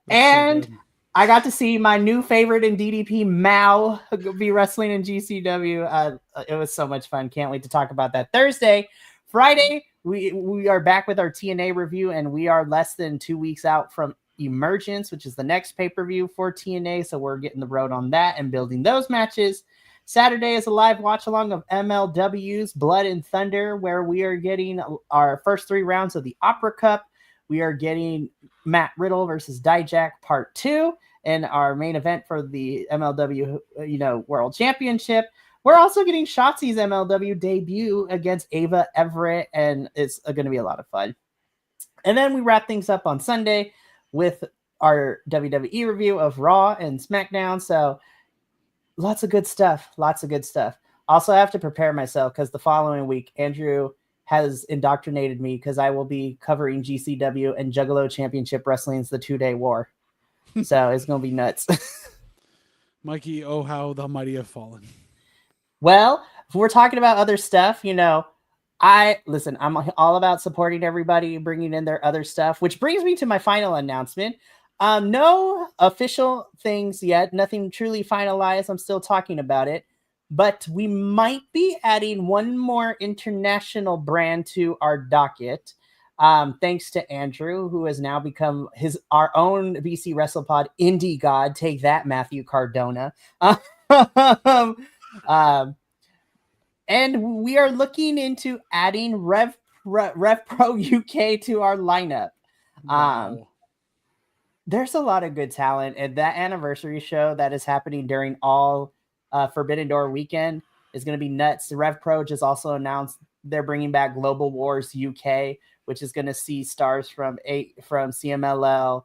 That's so I got to see my new favorite in DDP, Mao, be wrestling in GCW. It was so much fun. Can't wait to talk about that Thursday. Friday, we are back with our TNA review, and we are less than 2 weeks out from Emergence, which is the next pay-per-view for TNA, so we're getting the road on that and building those matches. Saturday is a live watch-along of MLW's Blood and Thunder, where we are getting our first 3 rounds of the Opera Cup. We are getting Matt Riddle versus Dijak Part 2 and our main event for the MLW World Championship. We're also getting Shotzi's MLW debut against Ava Everett, and it's going to be a lot of fun. And then we wrap things up on Sunday with our WWE review of Raw and SmackDown. So lots of good stuff. Also, I have to prepare myself because the following week, Andrew has indoctrinated me because I will be covering GCW and Juggalo Championship Wrestling's the 2-day war. So it's going to be nuts. Mikey, oh, how the mighty have fallen. Well, if we're talking about other stuff, I'm all about supporting everybody, bringing in their other stuff, which brings me to my final announcement. No official things yet, nothing truly finalized. I'm still talking about it, but we might be adding one more international brand to our docket. Thanks to Andrew, who has now become our own BC WrestlePod indie god. Take that, Matthew Cardona. And we are looking into adding Rev Pro UK to our lineup. Wow. There's a lot of good talent, and that anniversary show that is happening during all Forbidden Door weekend is going to be nuts. The Rev Pro just also announced they're bringing back Global Wars UK, which is going to see stars from CMLL,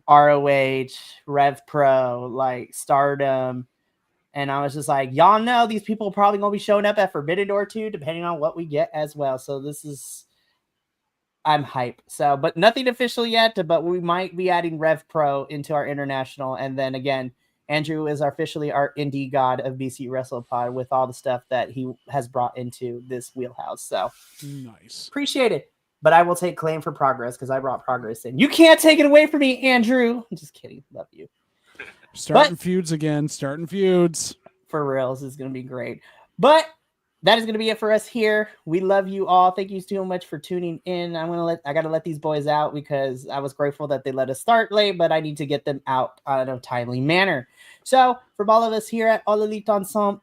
ROH, Rev Pro, like Stardom. And I was just like, y'all know these people are probably going to be showing up at Forbidden Door too, depending on what we get as well. So I'm hype. So, but nothing official yet, but we might be adding Rev Pro into our international. And then again, Andrew is officially our indie god of BC WrestlePod with all the stuff that he has brought into this wheelhouse. So nice. Appreciate it. But I will take claim for progress because I brought progress in. You can't take it away from me, Andrew. I'm just kidding. Love you. Starting feuds. For reals is going to be great. But that is going to be it for us here. We love you all. Thank you so much for tuning in. I got to let these boys out because I was grateful that they let us start late, but I need to get them out in a timely manner. So from all of us here at All Elite Ensemble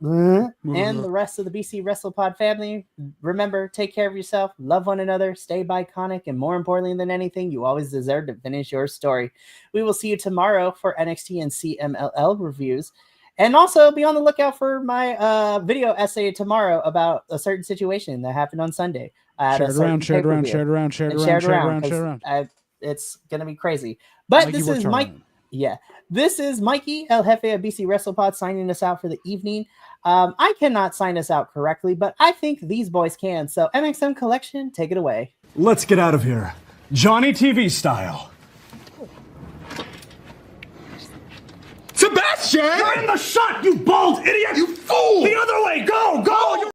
and the rest of the BC WrestlePod family, remember, take care of yourself, love one another, stay biconic, and more importantly than anything, you always deserve to finish your story. We will see you tomorrow for NXT and CMLL reviews. And also be on the lookout for my video essay tomorrow about a certain situation that happened on Sunday. Share it around. It's going to be crazy. But Mikey, this is Mike. Yeah. This is Mikey, El Jefe of BC WrestlePod, signing us out for the evening. I cannot sign us out correctly, but I think these boys can. So MXM Collection, take it away. Let's get out of here. Johnny TV style. Sebastian! You're in the shot, you bald idiot! You fool! The other way! Go!